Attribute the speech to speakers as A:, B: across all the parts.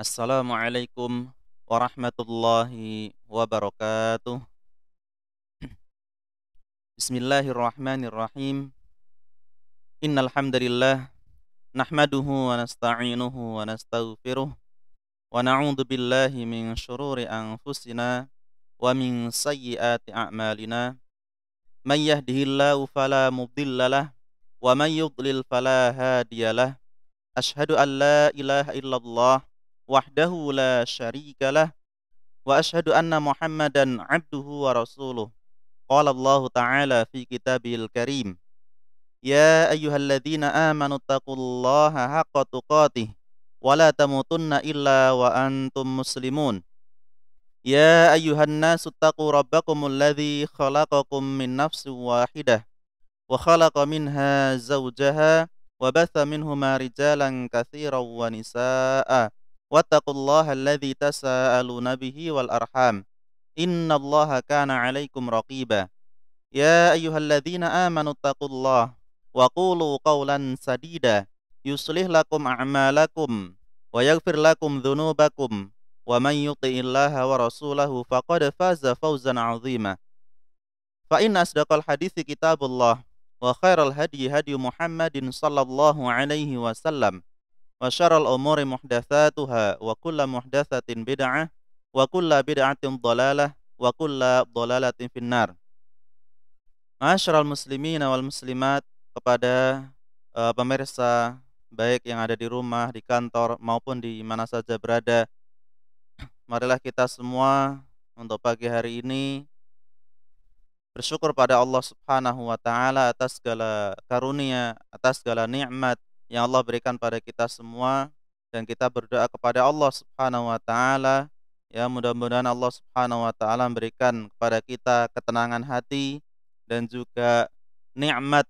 A: Assalamualaikum warahmatullahi wabarakatuh. Bismillahirrahmanirrahim. Innal hamdalillah nahmaduhu wa nasta'inuhu wa nastaghfiruh wa na'udzu billahi min shururi anfusina wa min sayyiati a'malina. May yahdihillahu fala mudhillalah wa may yudlil fala hadiyalah. Asyhadu an la ilaha illallah wahdahu la syarikalah wa asyhadu anna Muhammadan abduhu wa rasuluh. Qala Allah Ta'ala fi Kitabihil Karim, ya ayyuhalladzina amanu taqullaha haqqa tuqatih wa la tamutunna illa wa antum muslimun. Ya ayyuhan nasu taqu rabbakumul ladzi khalaqakum min nafsin wahidah wa khalaqa minha zawjaha wa batha minhuma rijalan katsiran wa nisaa'a wattaqullaha alladzi tasaaluna bihi wal arham innallaha kana 'alaikum raqiba. Ya ayyuhalladzina amanu taqullaha wa qulu qawlan sadida yuslih lakum a'malakum wa yaghfir lakum dhunubakum wa man yuti'illaha wa rasulahu faqad faza fawzan 'azima. Fa inna asdaqal hadithi kitabullah wa khairal hadyi hadyu Muhammadin sallallahu alaihi wasallam wa syarral umuri muhdatsatuha wa kullu muhdatsatin bid'ah wa kullu bid'atin dhalalah wa kullu dhalalatin finnar. Ma'asyiral muslimina wal muslimat, kepada pemirsa baik yang ada di rumah, di kantor maupun di mana saja berada, marilah kita semua untuk pagi hari ini bersyukur pada Allah Subhanahu wa taala atas segala karunia, atas segala nikmat yang Allah berikan pada kita semua, dan kita berdoa kepada Allah Subhanahu wa taala, ya mudah-mudahan Allah Subhanahu wa taala memberikan kepada kita ketenangan hati dan juga nikmat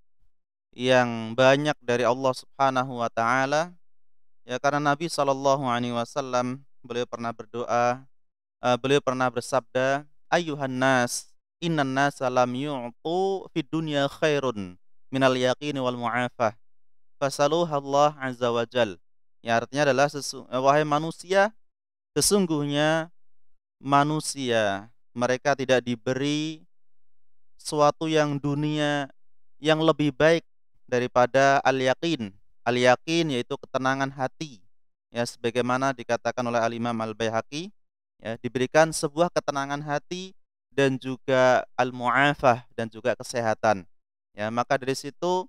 A: yang banyak dari Allah Subhanahu wa taala. Ya, karena Nabi sallallahu alaihi wasallam beliau pernah berdoa, beliau pernah bersabda, "Ayyuhan nas, innan nasa lam yu'tu fid dunya khairun minal yaqini wal mu'afah. Fasaluha Allah azza wa jal." Ya, artinya adalah wahai manusia, sesungguhnya manusia mereka tidak diberi suatu yang dunia yang lebih baik daripada al-yaqin. Al-yaqin yaitu ketenangan hati. Ya, sebagaimana dikatakan oleh Al-Imam Al-Baihaqi, ya, diberikan sebuah ketenangan hati dan juga al-mu'afah dan juga kesehatan. Ya, maka dari situ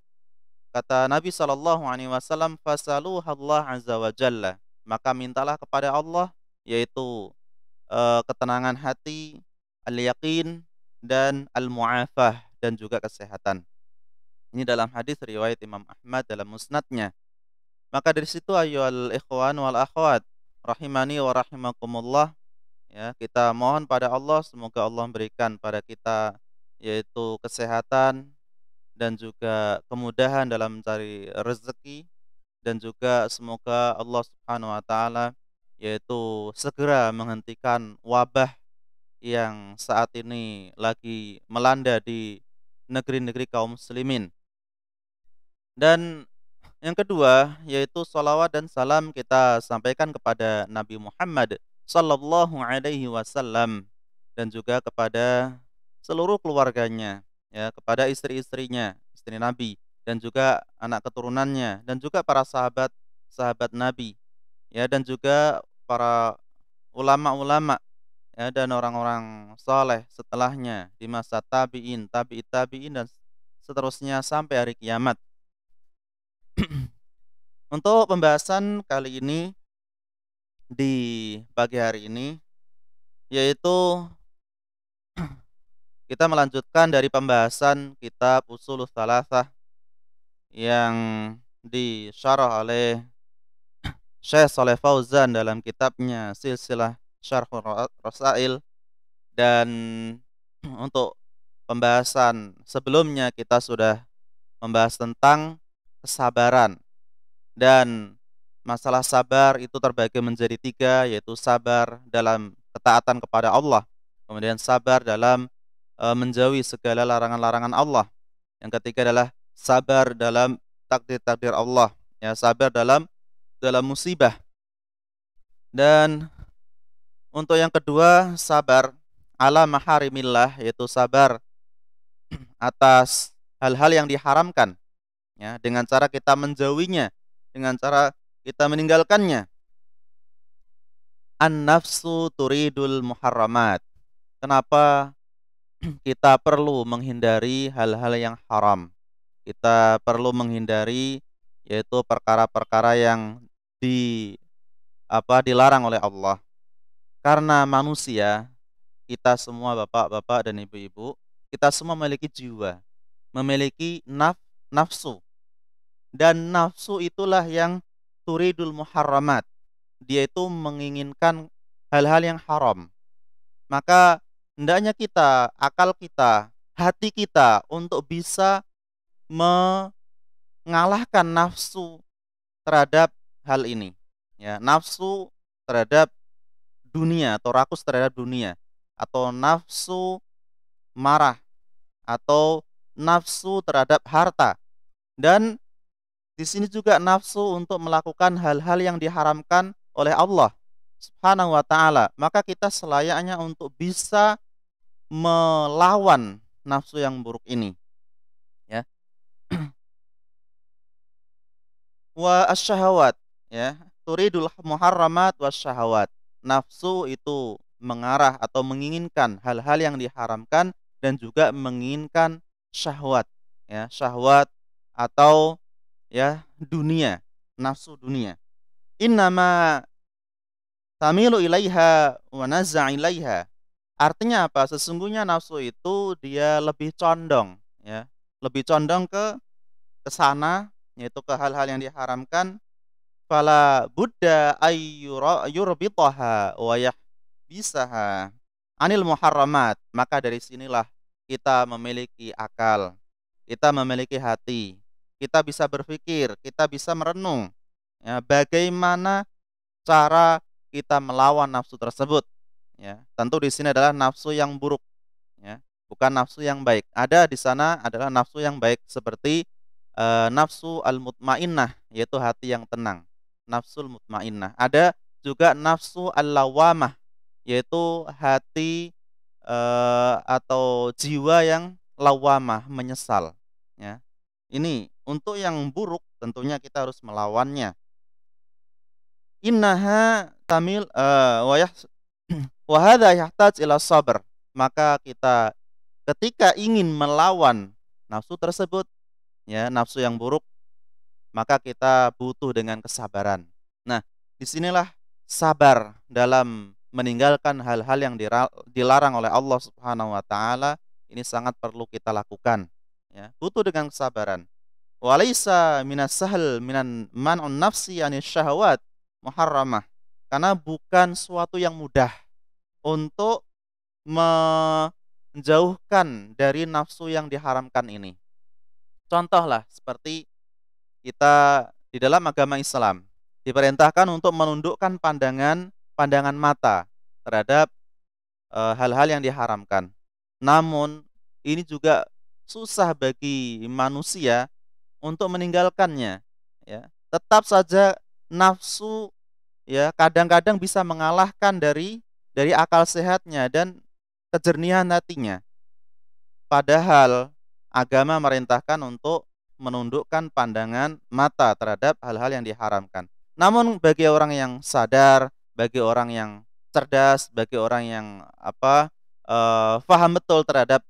A: kata Nabi sallallahu alaihi wasallam, fasaluhallah azza wa jalla. Maka mintalah kepada Allah, yaitu ketenangan hati, al-yaqin dan al-mu'afah dan juga kesehatan. Ini dalam hadis riwayat Imam Ahmad dalam musnadnya. Maka dari situ ayyuhal ikhwan wal akhwat rahimani wa rahimakumullah, ya, kita mohon pada Allah semoga Allah memberikan pada kita yaitu kesehatan dan juga kemudahan dalam mencari rezeki, dan juga semoga Allah Subhanahu wa taala yaitu segera menghentikan wabah yang saat ini lagi melanda di negeri-negeri kaum muslimin. Dan yang kedua yaitu salawat dan salam kita sampaikan kepada Nabi Muhammad sallallahu alaihi wasallam dan juga kepada seluruh keluarganya, ya, kepada istri-istrinya, istri Nabi, dan juga anak keturunannya, dan juga para sahabat-sahabat Nabi, ya, dan juga para ulama-ulama, ya, dan orang-orang saleh setelahnya di masa tabi'in, tabi'it tabi'in dan seterusnya sampai hari kiamat. Untuk pembahasan kali ini di pagi hari ini yaitu kita melanjutkan dari pembahasan kitab Ushulus Tsalatsah yang disyarah oleh Syekh Shalih Fauzan dalam kitabnya Silsilah Syarhur Rasail. Dan untuk pembahasan sebelumnya kita sudah membahas tentang kesabaran, dan masalah sabar itu terbagi menjadi tiga, yaitu sabar dalam ketaatan kepada Allah, kemudian sabar dalam menjauhi segala larangan-larangan Allah, yang ketiga adalah sabar dalam takdir-takdir Allah, ya, sabar dalam musibah. Dan untuk yang kedua, sabar ala maharimillah, yaitu sabar atas hal-hal yang diharamkan, ya, dengan cara kita menjauhinya, dengan cara kita meninggalkannya. An-nafsu turidul muharramat. Kenapa kita perlu menghindari hal-hal yang haram? Kita perlu menghindari yaitu perkara-perkara yang di dilarang oleh Allah. Karena manusia, kita semua bapak-bapak dan ibu-ibu, kita semua memiliki jiwa, memiliki nafsu. Dan nafsu itulah yang turidul muharramat. Dia itu menginginkan hal-hal yang haram. Maka hendaknya kita, akal kita, hati kita untuk bisa mengalahkan nafsu terhadap hal ini. Ya, nafsu terhadap dunia atau rakus terhadap dunia, atau nafsu marah, atau nafsu terhadap harta. Dan di sini juga nafsu untuk melakukan hal-hal yang diharamkan oleh Allah Subhanahu wa taala. Maka kita selayaknya untuk bisa melawan nafsu yang buruk ini, ya. Wa asyahawat, ya. Turidul muharramat wasyahawat. Nafsu itu mengarah atau menginginkan hal-hal yang diharamkan dan juga menginginkan syahwat, ya, syahwat atau ya dunia, nafsu dunia. Innama tamilu ilaiha wa naz'a ilaiha. Artinya apa? Sesungguhnya nafsu itu dia lebih condong, ya, lebih condong ke sana, yaitu ke hal-hal yang diharamkan. Fala budda yurbitaha wa yahbisaha anil muharramat. Maka dari sinilah kita memiliki akal, kita memiliki hati, kita bisa berpikir, kita bisa merenung, ya, bagaimana cara kita melawan nafsu tersebut, ya. Tentu di sini adalah nafsu yang buruk, ya, bukan nafsu yang baik. Ada di sana adalah nafsu yang baik seperti nafsu al-mutmainnah, yaitu hati yang tenang. Nafsul mutmainnah. Ada juga nafsu al-lawamah, yaitu hati atau jiwa yang lawamah, menyesal, ya. Ini untuk yang buruk tentunya kita harus melawannya. Innaha tamil wa yah wa hadza yahtaj ila sabr. Maka kita ketika ingin melawan nafsu tersebut, ya, nafsu yang buruk, maka kita butuh dengan kesabaran. Nah, disinilah sabar dalam meninggalkan hal-hal yang dilarang oleh Allah Subhanahu wa taala ini sangat perlu kita lakukan, ya. Butuh dengan kesabaran. Walaysa minas sahl minan man'un nafsi anis syahawat muharramah. Karena bukan suatu yang mudah untuk menjauhkan dari nafsu yang diharamkan ini. Contohlah seperti kita di dalam agama Islam diperintahkan untuk menundukkan pandangan mata terhadap hal-hal yang diharamkan. Namun ini juga susah bagi manusia untuk meninggalkannya, ya. Tetap saja nafsu, ya, kadang-kadang bisa mengalahkan dari akal sehatnya dan kejernihan hatinya. Padahal agama merintahkan untuk menundukkan pandangan mata terhadap hal-hal yang diharamkan. Namun bagi orang yang sadar, bagi orang yang cerdas, bagi orang yang faham betul terhadap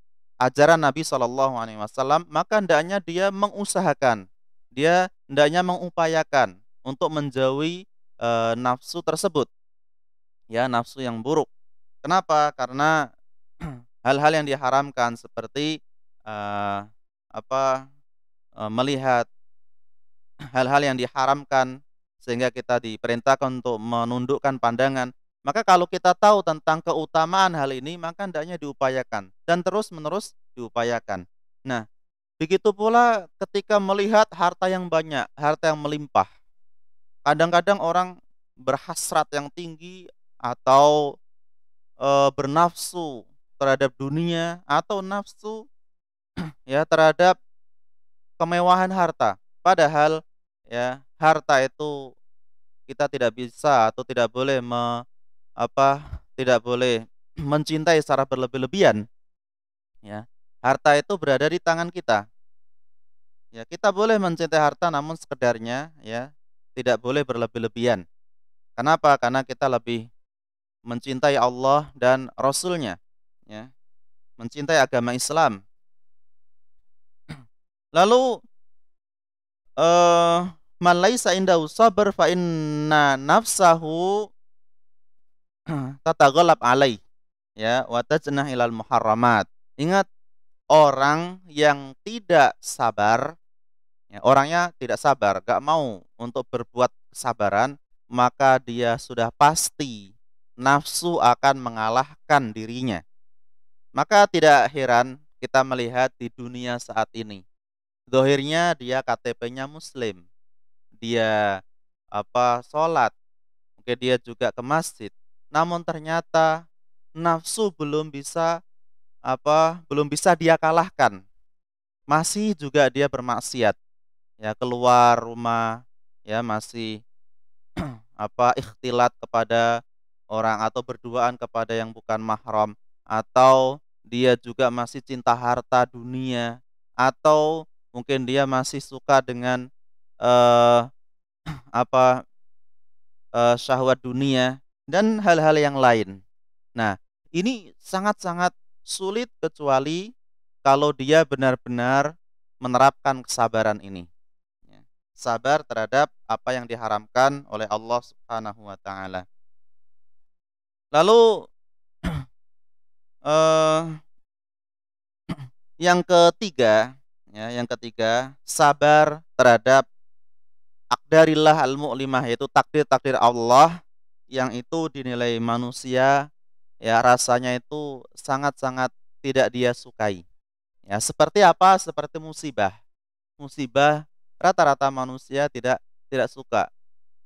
A: ajaran Nabi Shallallahu Alaihi Wasallam, maka hendaknya dia mengusahakan, dia hendaknya mengupayakan untuk menjauhi nafsu tersebut, ya, nafsu yang buruk. Kenapa? Karena hal-hal yang diharamkan seperti eh, melihat hal-hal yang diharamkan sehingga kita diperintahkan untuk menundukkan pandangan. Maka kalau kita tahu tentang keutamaan hal ini, maka hendaknya diupayakan dan terus-menerus diupayakan. Nah, begitu pula ketika melihat harta yang banyak, harta yang melimpah. Kadang-kadang orang berhasrat yang tinggi atau bernafsu terhadap dunia atau nafsu, ya, terhadap kemewahan harta. Padahal, ya, harta itu kita tidak bisa atau tidak boleh tidak boleh mencintai secara berlebih-lebihan, ya. Harta itu berada di tangan kita. Ya, kita boleh mencintai harta namun sekedarnya, ya, tidak boleh berlebih-lebihan. Kenapa? Karena kita lebih mencintai Allah dan Rasul-Nya, ya, mencintai agama Islam. Lalu, man laisa indahu sabr fa inna nafsahu tataghalab alaih, ya, wa tajnah ilal muharramat. Ingat, orang yang tidak sabar, ya, orangnya tidak sabar, gak mau untuk berbuat kesabaran, maka dia sudah pasti nafsu akan mengalahkan dirinya. Maka tidak heran kita melihat di dunia saat ini. Dohirnya dia KTP-nya Muslim, dia sholat, mungkin dia juga ke masjid. Namun ternyata nafsu belum bisa dia kalahkan. Masih juga dia bermaksiat, ya, keluar rumah, ya, masih ikhtilat kepada orang atau berduaan kepada yang bukan mahram, atau dia juga masih cinta harta dunia, atau mungkin dia masih suka dengan eh, syahwat dunia dan hal-hal yang lain. Nah, ini sangat-sangat sulit kecuali kalau dia benar-benar menerapkan kesabaran ini, ya. Sabar terhadap apa yang diharamkan oleh Allah Subhanahu wa taala. Lalu eh yang ketiga, sabar terhadap akdarillah al-mu'limah, yaitu takdir-takdir Allah yang itu dinilai manusia, ya, rasanya itu sangat-sangat tidak dia sukai. Ya, seperti apa? Seperti musibah. Musibah rata-rata manusia tidak suka.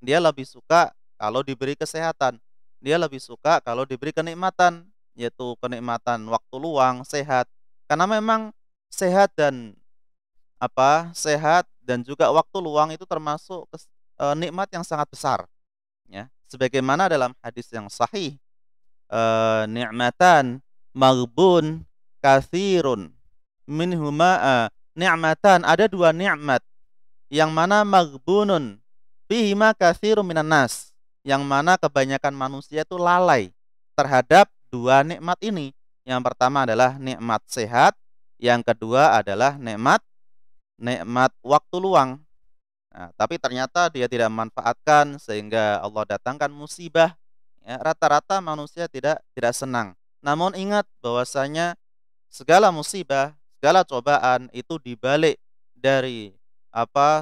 A: Dia lebih suka kalau diberi kesehatan. Dia lebih suka kalau diberi kenikmatan, yaitu kenikmatan waktu luang, sehat. Karena memang sehat dan sehat dan juga waktu luang itu termasuk nikmat yang sangat besar, ya. Sebagaimana dalam hadis yang sahih, ni'matan maghbun katsirun minhuma, ni'matan, ada dua nikmat yang mana maghbunun bihima katsirun minan nas, yang mana kebanyakan manusia itu lalai terhadap dua nikmat ini. Yang pertama adalah nikmat sehat, yang kedua adalah nikmat waktu luang. Nah, tapi ternyata dia tidak memanfaatkan sehingga Allah datangkan musibah. Ya, rata-rata manusia tidak senang. Namun ingat bahwasanya segala musibah, segala cobaan itu dibalik dari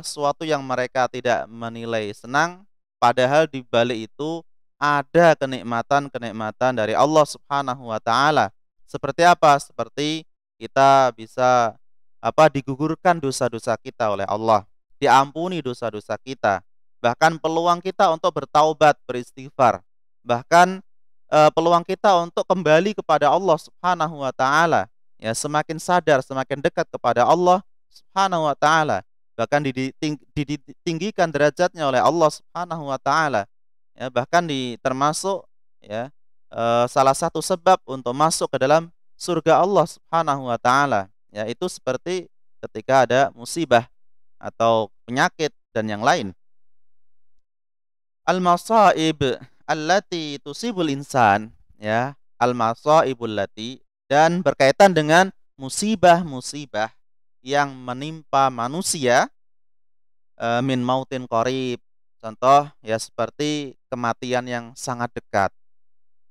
A: suatu yang mereka tidak menilai senang, padahal di balik itu ada kenikmatan-kenikmatan dari Allah Subhanahu wa taala. Seperti apa? Seperti kita bisa digugurkan dosa-dosa kita oleh Allah, diampuni dosa-dosa kita, bahkan peluang kita untuk bertaubat, beristighfar, bahkan peluang kita untuk kembali kepada Allah Subhanahu wa taala, ya, semakin sadar, semakin dekat kepada Allah Subhanahu wa taala, bahkan ditinggikan derajatnya oleh Allah Subhanahu wa taala, ya, bahkan termasuk, ya, salah satu sebab untuk masuk ke dalam surga Allah Subhanahu wa taala, ya, itu seperti ketika ada musibah atau penyakit dan yang lain. Al-masaib allati tusibul insan, ya, al-masaibul lati, dan berkaitan dengan musibah-musibah yang menimpa manusia, min mautin qarib. Contoh, ya, seperti kematian yang sangat dekat.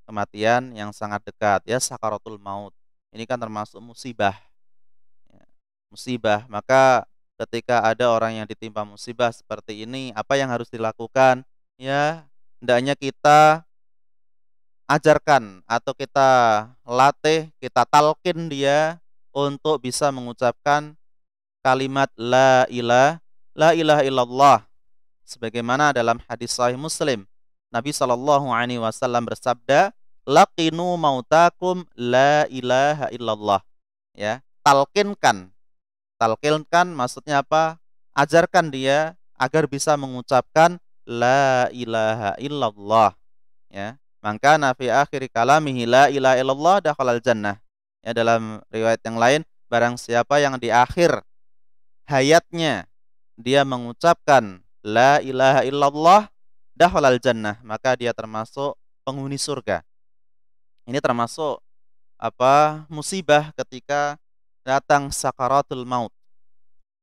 A: Kematian yang sangat dekat, ya, sakaratul maut. Ini kan termasuk musibah. Ya, musibah. Maka ketika ada orang yang ditimpa musibah seperti ini, apa yang harus dilakukan? Ya, hendaknya kita ajarkan atau kita latih, kita talqin dia untuk bisa mengucapkan kalimat la ilaha illallah, sebagaimana dalam hadis sahih Muslim, Nabi Shallallahu alaihi wasallam bersabda, laqinu mautakum la ilaha illallah, ya. Talqinkan maksudnya apa? Ajarkan dia agar bisa mengucapkan la ilaha illallah, ya. Man kana fi akhir kalamihi la ilaha illallah dakhalal jannah. Ya, dalam riwayat yang lain, barang siapa yang di akhir hayatnya dia mengucapkan la ilaha illallah dakhalal jannah, maka dia termasuk penghuni surga. Ini termasuk musibah ketika datang sakaratul maut.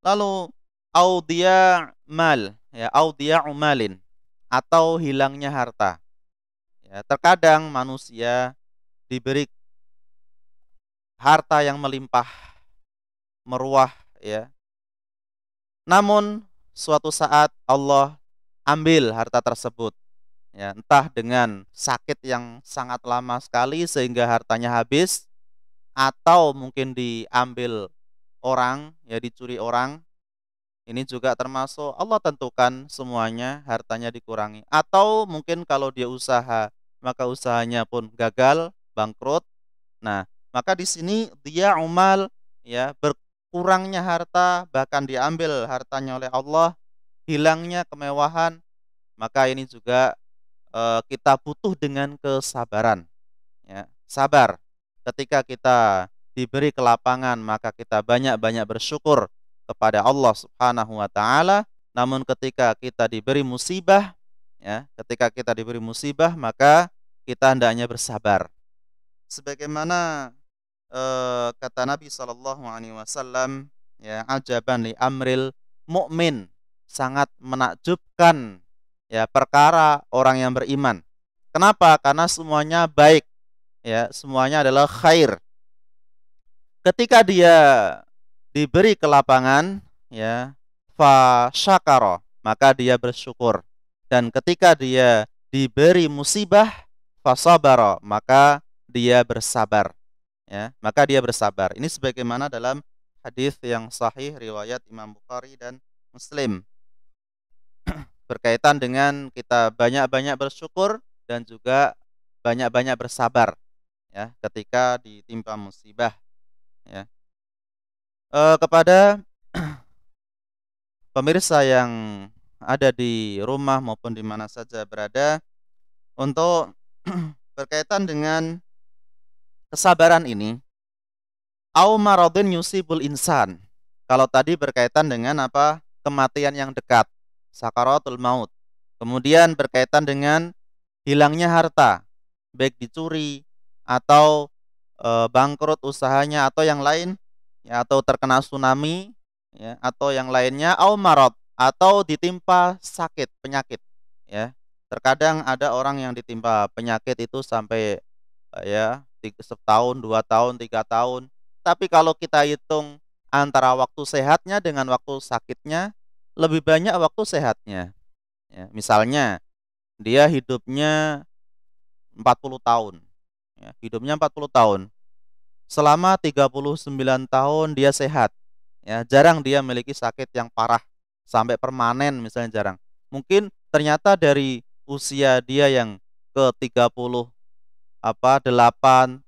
A: Lalu audia mal, ya, audia umalin, atau hilangnya harta. Ya, terkadang manusia diberi harta yang melimpah, meruah, ya. Namun suatu saat Allah ambil harta tersebut, ya, entah dengan sakit yang sangat lama sekali sehingga hartanya habis, atau mungkin diambil orang, ya, dicuri orang. Ini juga termasuk Allah tentukan semuanya hartanya dikurangi. Atau mungkin kalau dia usaha, maka usahanya pun gagal, bangkrut. Nah, maka di sini dia umal, ya, berkurangnya harta, bahkan diambil hartanya oleh Allah, hilangnya kemewahan, maka ini juga kita butuh dengan kesabaran, ya. Sabar. Ketika kita diberi kelapangan, maka kita banyak-banyak bersyukur kepada Allah Subhanahu wa taala. Namun ketika kita diberi musibah, ya, ketika kita diberi musibah, maka kita hendaknya bersabar. Sebagaimana kata Nabi sallallahu alaihi wasallam, ya, ajaban li amril mukmin, sangat menakjubkan, ya, perkara orang yang beriman. Kenapa? Karena semuanya baik, ya, semuanya adalah khair. Ketika dia diberi kelapangan, ya, fa syakara, maka dia bersyukur. Dan ketika dia diberi musibah, fa sabara, maka dia bersabar, ya, maka dia bersabar. Ini sebagaimana dalam hadis yang sahih riwayat Imam Bukhari dan Muslim berkaitan dengan kita banyak-banyak bersyukur dan juga banyak-banyak bersabar, ya, ketika ditimpa musibah, ya. Kepada pemirsa yang ada di rumah maupun di mana saja berada, untuk berkaitan dengan kesabaran ini, au maradin yusibul insan. Kalau tadi berkaitan dengan kematian yang dekat, sakaratul maut. Kemudian berkaitan dengan hilangnya harta, baik dicuri atau bangkrut usahanya atau yang lain, ya, atau terkena tsunami, ya, atau yang lainnya, au marad, atau ditimpa sakit, penyakit, ya. Terkadang ada orang yang ditimpa penyakit itu sampai ya setahun, 2 tahun, 3 tahun. Tapi kalau kita hitung antara waktu sehatnya dengan waktu sakitnya, lebih banyak waktu sehatnya. Ya, misalnya dia hidupnya 40 tahun. Ya, hidupnya 40 tahun. Selama 39 tahun dia sehat. Ya, jarang dia memiliki sakit yang parah sampai permanen, misalnya jarang. Mungkin ternyata dari usia dia yang ke 38, 39,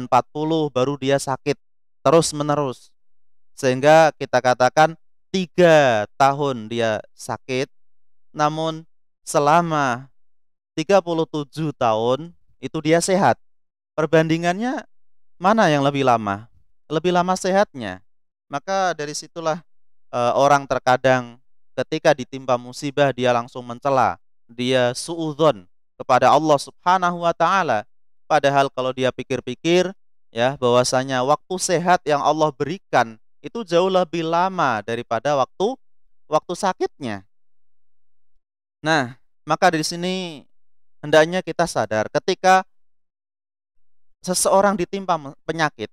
A: 40 baru dia sakit terus menerus. Sehingga kita katakan 3 tahun dia sakit, namun selama 37 tahun itu dia sehat. Perbandingannya mana yang lebih lama? Lebih lama sehatnya. Maka dari situlah orang terkadang ketika ditimpa musibah dia langsung mencela, dia suudzon kepada Allah Subhanahu wa taala. Padahal kalau dia pikir-pikir, ya, bahwasanya waktu sehat yang Allah berikan itu jauh lebih lama daripada waktu waktu sakitnya. Nah, maka dari sini hendaknya kita sadar ketika seseorang ditimpa penyakit,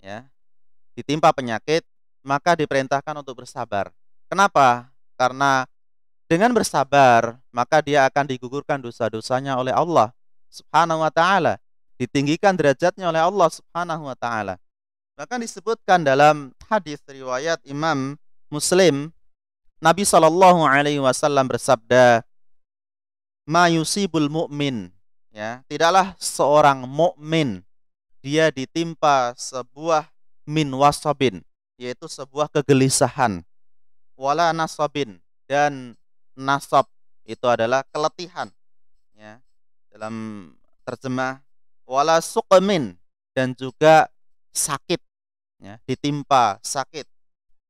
A: ya, ditimpa penyakit, maka diperintahkan untuk bersabar. Kenapa? Karena dengan bersabar, maka dia akan digugurkan dosa-dosanya oleh Allah Subhanahu wa taala, ditinggikan derajatnya oleh Allah Subhanahu wa taala. Bahkan disebutkan dalam hadis riwayat Imam Muslim, Nabi Shallallahu alaihi wasallam bersabda, "Ma yusibul mu'min," ya, tidaklah seorang mukmin dia ditimpa sebuah min wasabin, yaitu sebuah kegelisahan, wala nasabin, dan nasab, itu adalah keletihan, ya. Dalam terjemah wala suqmin, dan juga sakit, ya, ditimpa sakit,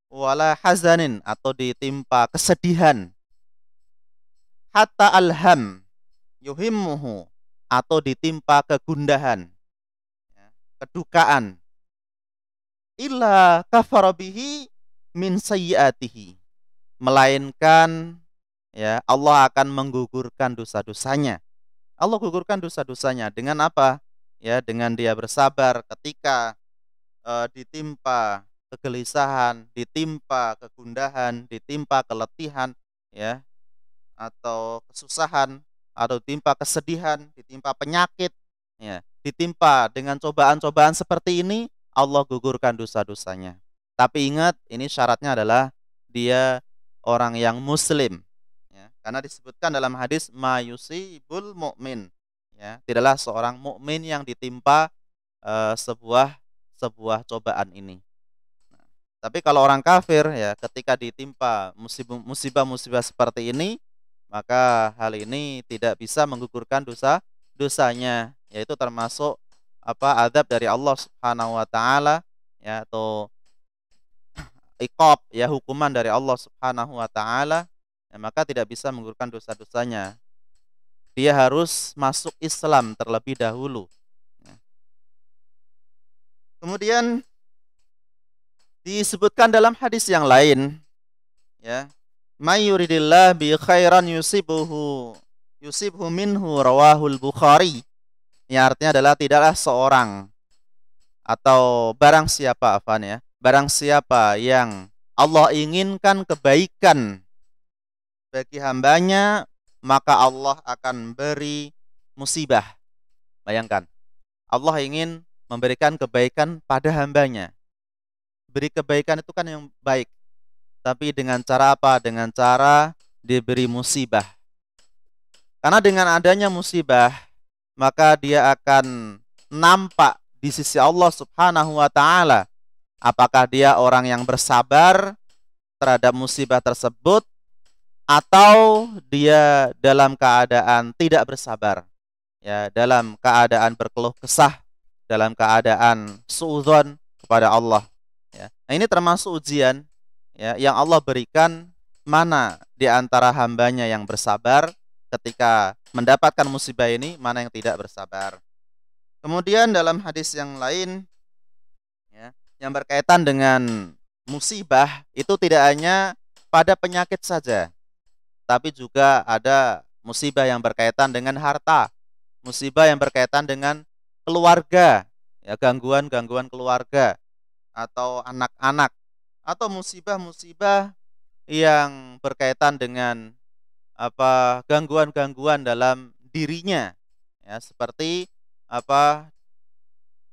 A: wala hazanin, atau ditimpa kesedihan, hatta alham yuhimmuhu, atau ditimpa kegundahan, ya, kedukaan, illa kafara bihi min sayyiatihi, melainkan, ya, Allah akan menggugurkan dosa-dosanya. Allah gugurkan dosa-dosanya dengan apa? Ya, dengan dia bersabar ketika ditimpa kegelisahan, ditimpa kegundahan, ditimpa keletihan, ya, atau kesusahan, atau ditimpa kesedihan, ditimpa penyakit, ya, ditimpa dengan cobaan-cobaan seperti ini, Allah gugurkan dosa-dosanya. Tapi ingat, ini syaratnya adalah dia orang yang muslim, ya. Karena disebutkan dalam hadis mayusibul mukmin, ya, tidaklah seorang mukmin yang ditimpa sebuah sebuah cobaan ini. Nah, tapi kalau orang kafir, ya, ketika ditimpa musibah-musibah seperti ini, maka hal ini tidak bisa menggugurkan dosanya, yaitu termasuk azab dari Allah Subhanahu wa taala, ya, atau iqab, ya, hukuman dari Allah Subhanahu wa taala, ya, maka tidak bisa menggugurkan dosa-dosanya. Dia harus masuk Islam terlebih dahulu, ya. Kemudian disebutkan dalam hadis yang lain, ya, may yuridillah bi khairan yusibhu minhu, rawahul Bukhari. Yang artinya adalah tidaklah seorang atau barang siapa, barang siapa yang Allah inginkan kebaikan bagi hambanya, maka Allah akan beri musibah. Bayangkan, Allah ingin memberikan kebaikan pada hambanya. Beri kebaikan itu kan yang baik, tapi dengan cara apa? Dengan cara diberi musibah. Karena dengan adanya musibah, maka dia akan nampak di sisi Allah Subhanahu wa taala apakah dia orang yang bersabar terhadap musibah tersebut, atau dia dalam keadaan tidak bersabar, ya, dalam keadaan berkeluh kesah, dalam keadaan suudzon kepada Allah, ya. Nah, ini termasuk ujian, ya, yang Allah berikan, mana di antara hambanya yang bersabar ketika mendapatkan musibah ini, mana yang tidak bersabar. Kemudian dalam hadis yang lain, ya, yang berkaitan dengan musibah itu tidak hanya pada penyakit saja, tapi juga ada musibah yang berkaitan dengan harta, musibah yang berkaitan dengan keluarga, ya, gangguan-gangguan keluarga atau anak-anak, atau musibah-musibah yang berkaitan dengan gangguan-gangguan dalam dirinya, ya, seperti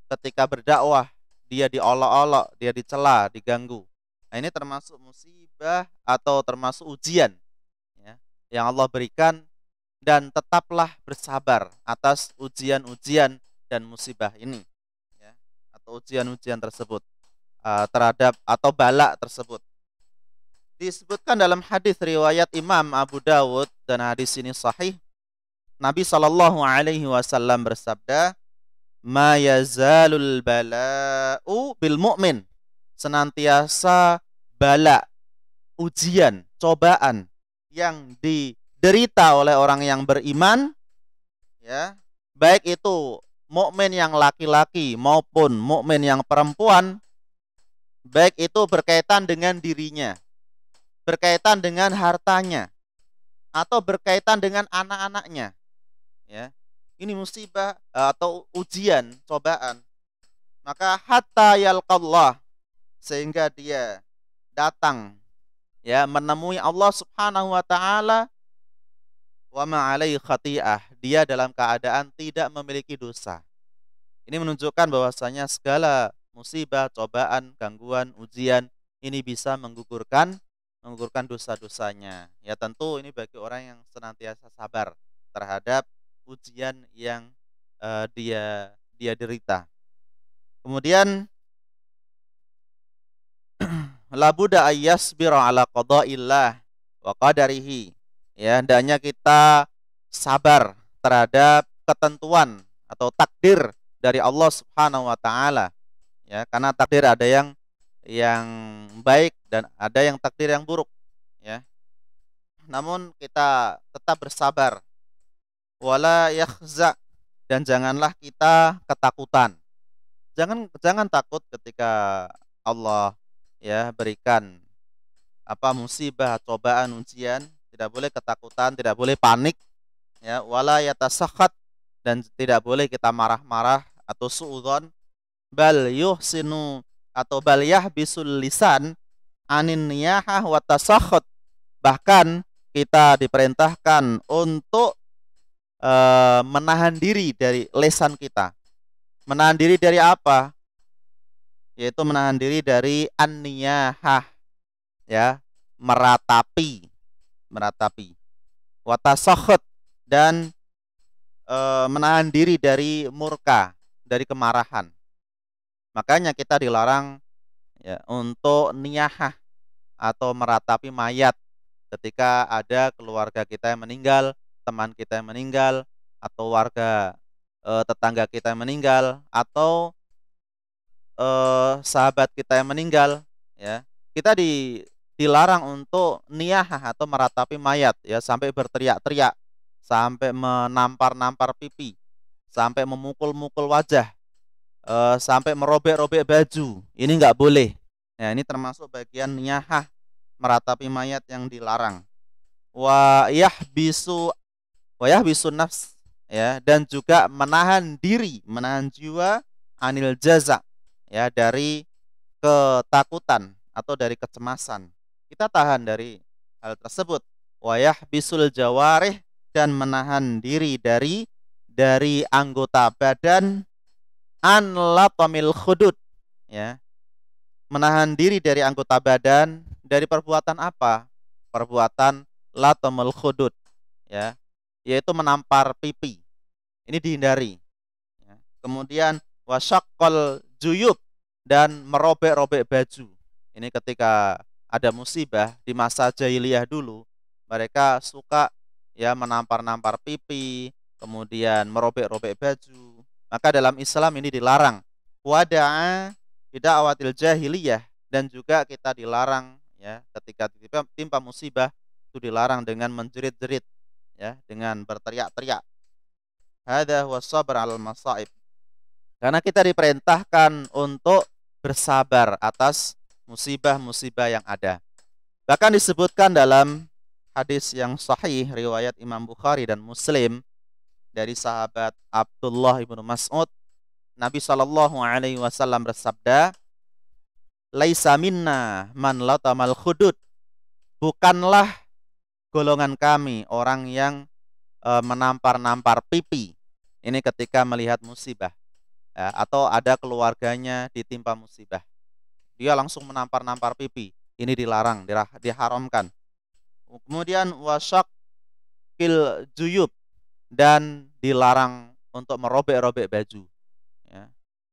A: ketika berdakwah dia diolok-olok, dia dicela, diganggu. Nah, ini termasuk musibah atau termasuk ujian, ya, yang Allah berikan, dan tetaplah bersabar atas ujian-ujian dan musibah ini, ya, atau ujian-ujian tersebut, terhadap atau bala tersebut. Disebutkan dalam hadis riwayat Imam Abu Dawud, dan hadis ini sahih. Nabi Shallallahu alaihi wasallam bersabda, "Ma yazalul bala'u bil mu'min." Senantiasa bala, ujian, cobaan yang diderita oleh orang yang beriman, ya, baik itu mukmin yang laki-laki maupun mukmin yang perempuan, baik itu berkaitan dengan dirinya, berkaitan dengan hartanya, atau berkaitan dengan anak-anaknya, ya. Ini musibah atau ujian, cobaan. Maka hatta yalqallah, sehingga dia datang, ya, menemui Allah Subhanahu wa taala, wa ma alaihi khati'ah, dia dalam keadaan tidak memiliki dosa. Ini menunjukkan bahwasanya segala musibah, cobaan, gangguan, ujian ini bisa menggugurkan dosa-dosanya. Ya, tentu ini bagi orang yang senantiasa sabar terhadap ujian yang dia derita. Kemudian la budda ayyasbira ala qada'illah wa qadarihi, Ya, hendaknya kita sabar terhadap ketentuan atau takdir dari Allah Subhanahu wa taala. Ya, karena takdir ada yang baik dan ada yang takdir yang buruk, ya. Namun kita tetap bersabar, wala yakhza, dan janganlah kita ketakutan. Jangan jangan takut ketika Allah ya berikan musibah, cobaan, ujian, tidak boleh ketakutan, tidak boleh panik, ya, wala yatasakhat, dan tidak boleh kita marah-marah atau suudzon, bal yuhsinu atau bal yahbisul lisan anin niyahah wa tasakhat. Bahkan kita diperintahkan untuk menahan diri dari lesan kita. Menahan diri dari apa? Yaitu menahan diri dari an-niyahah, ya, meratapi, watasakhat, dan menahan diri dari murka, dari kemarahan. Makanya kita dilarang ya untuk niyahah atau meratapi mayat ketika ada keluarga kita yang meninggal, teman kita yang meninggal, atau warga tetangga kita yang meninggal, atau sahabat kita yang meninggal, ya. Kita dilarang untuk niyahah atau meratapi mayat, ya, sampai berteriak-teriak, sampai menampar-nampar pipi, sampai memukul-mukul wajah, sampai merobek-robek baju. Ini nggak boleh. Ya, ini termasuk bagian niyahah, meratapi mayat yang dilarang. Wa yahbisu wa yahbisun nafs, ya, dan juga menahan diri, menahan jiwa anil jaza, ya, dari ketakutan atau dari kecemasan. Kita tahan dari hal tersebut. Wa yahbisul jawarih, dan menahan diri dari anggota badan an latamil khudud, ya. Menahan diri dari anggota badan dari perbuatan apa? Perbuatan latamul khudud, ya, yaitu menampar pipi. Ini dihindari, ya. Kemudian wasyaqqal juyub, dan merobek-robek baju. Ini ketika ada musibah di masa jahiliyah dulu, mereka suka ya menampar-nampar pipi, kemudian merobek-robek baju. Maka dalam Islam ini dilarang. Wada'a bida'awatil jahiliyah, dan juga kita dilarang ya ketika timpa musibah itu dilarang dengan menjerit-jerit, ya, dengan berteriak-teriak. Hadza huwa sabr 'alal masaib. Karena kita diperintahkan untuk bersabar atas musibah-musibah yang ada. Bahkan disebutkan dalam hadis yang sahih riwayat Imam Bukhari dan Muslim dari sahabat Abdullah ibnu Mas'ud, Nabi Shallallahu alaihi wasallam bersabda, "Laisa minna man latamal khudud." Bukanlah golongan kami orang yang menampar-nampar pipi. Ini ketika melihat musibah, ya, atau ada keluarganya ditimpa musibah. Dia langsung menampar-nampar pipi. Ini dilarang, diharamkan. Kemudian wasyaqil juyub, dan dilarang untuk merobek-robek baju, ya.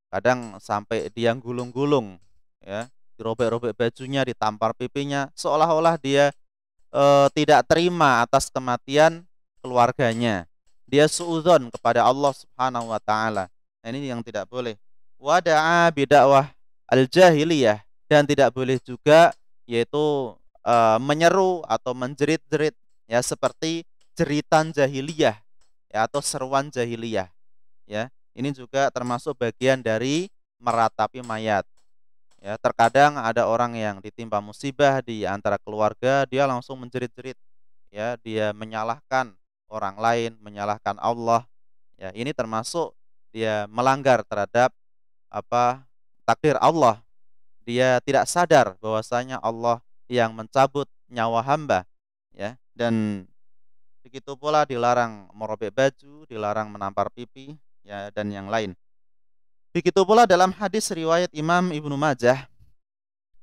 A: Kadang sampai dia gulung-gulung, ya, dirobek-robek bajunya, ditampar pipinya, seolah-olah dia tidak terima atas kematian keluarganya. Dia suudzon kepada Allah Subhanahu wa taala. Nah, ini yang tidak boleh. Wada'a bidakwah al-jahiliyah, dan tidak boleh juga yaitu menyeru atau menjerit-jerit, ya, seperti jeritan jahiliyah, ya, atau seruan jahiliyah, ya. Ini juga termasuk bagian dari meratapi mayat. Ya, terkadang ada orang yang ditimpa musibah di antara keluarga, dia langsung menjerit-jerit, ya, dia menyalahkan orang lain, menyalahkan Allah. Ya, ini termasuk dia melanggar terhadap takdir Allah. Dia tidak sadar bahwasanya Allah yang mencabut nyawa hamba, ya. Dan begitu pula dilarang merobek baju, dilarang menampar pipi, ya, dan yang lain. Begitu pula dalam hadis riwayat Imam Ibnu Majah,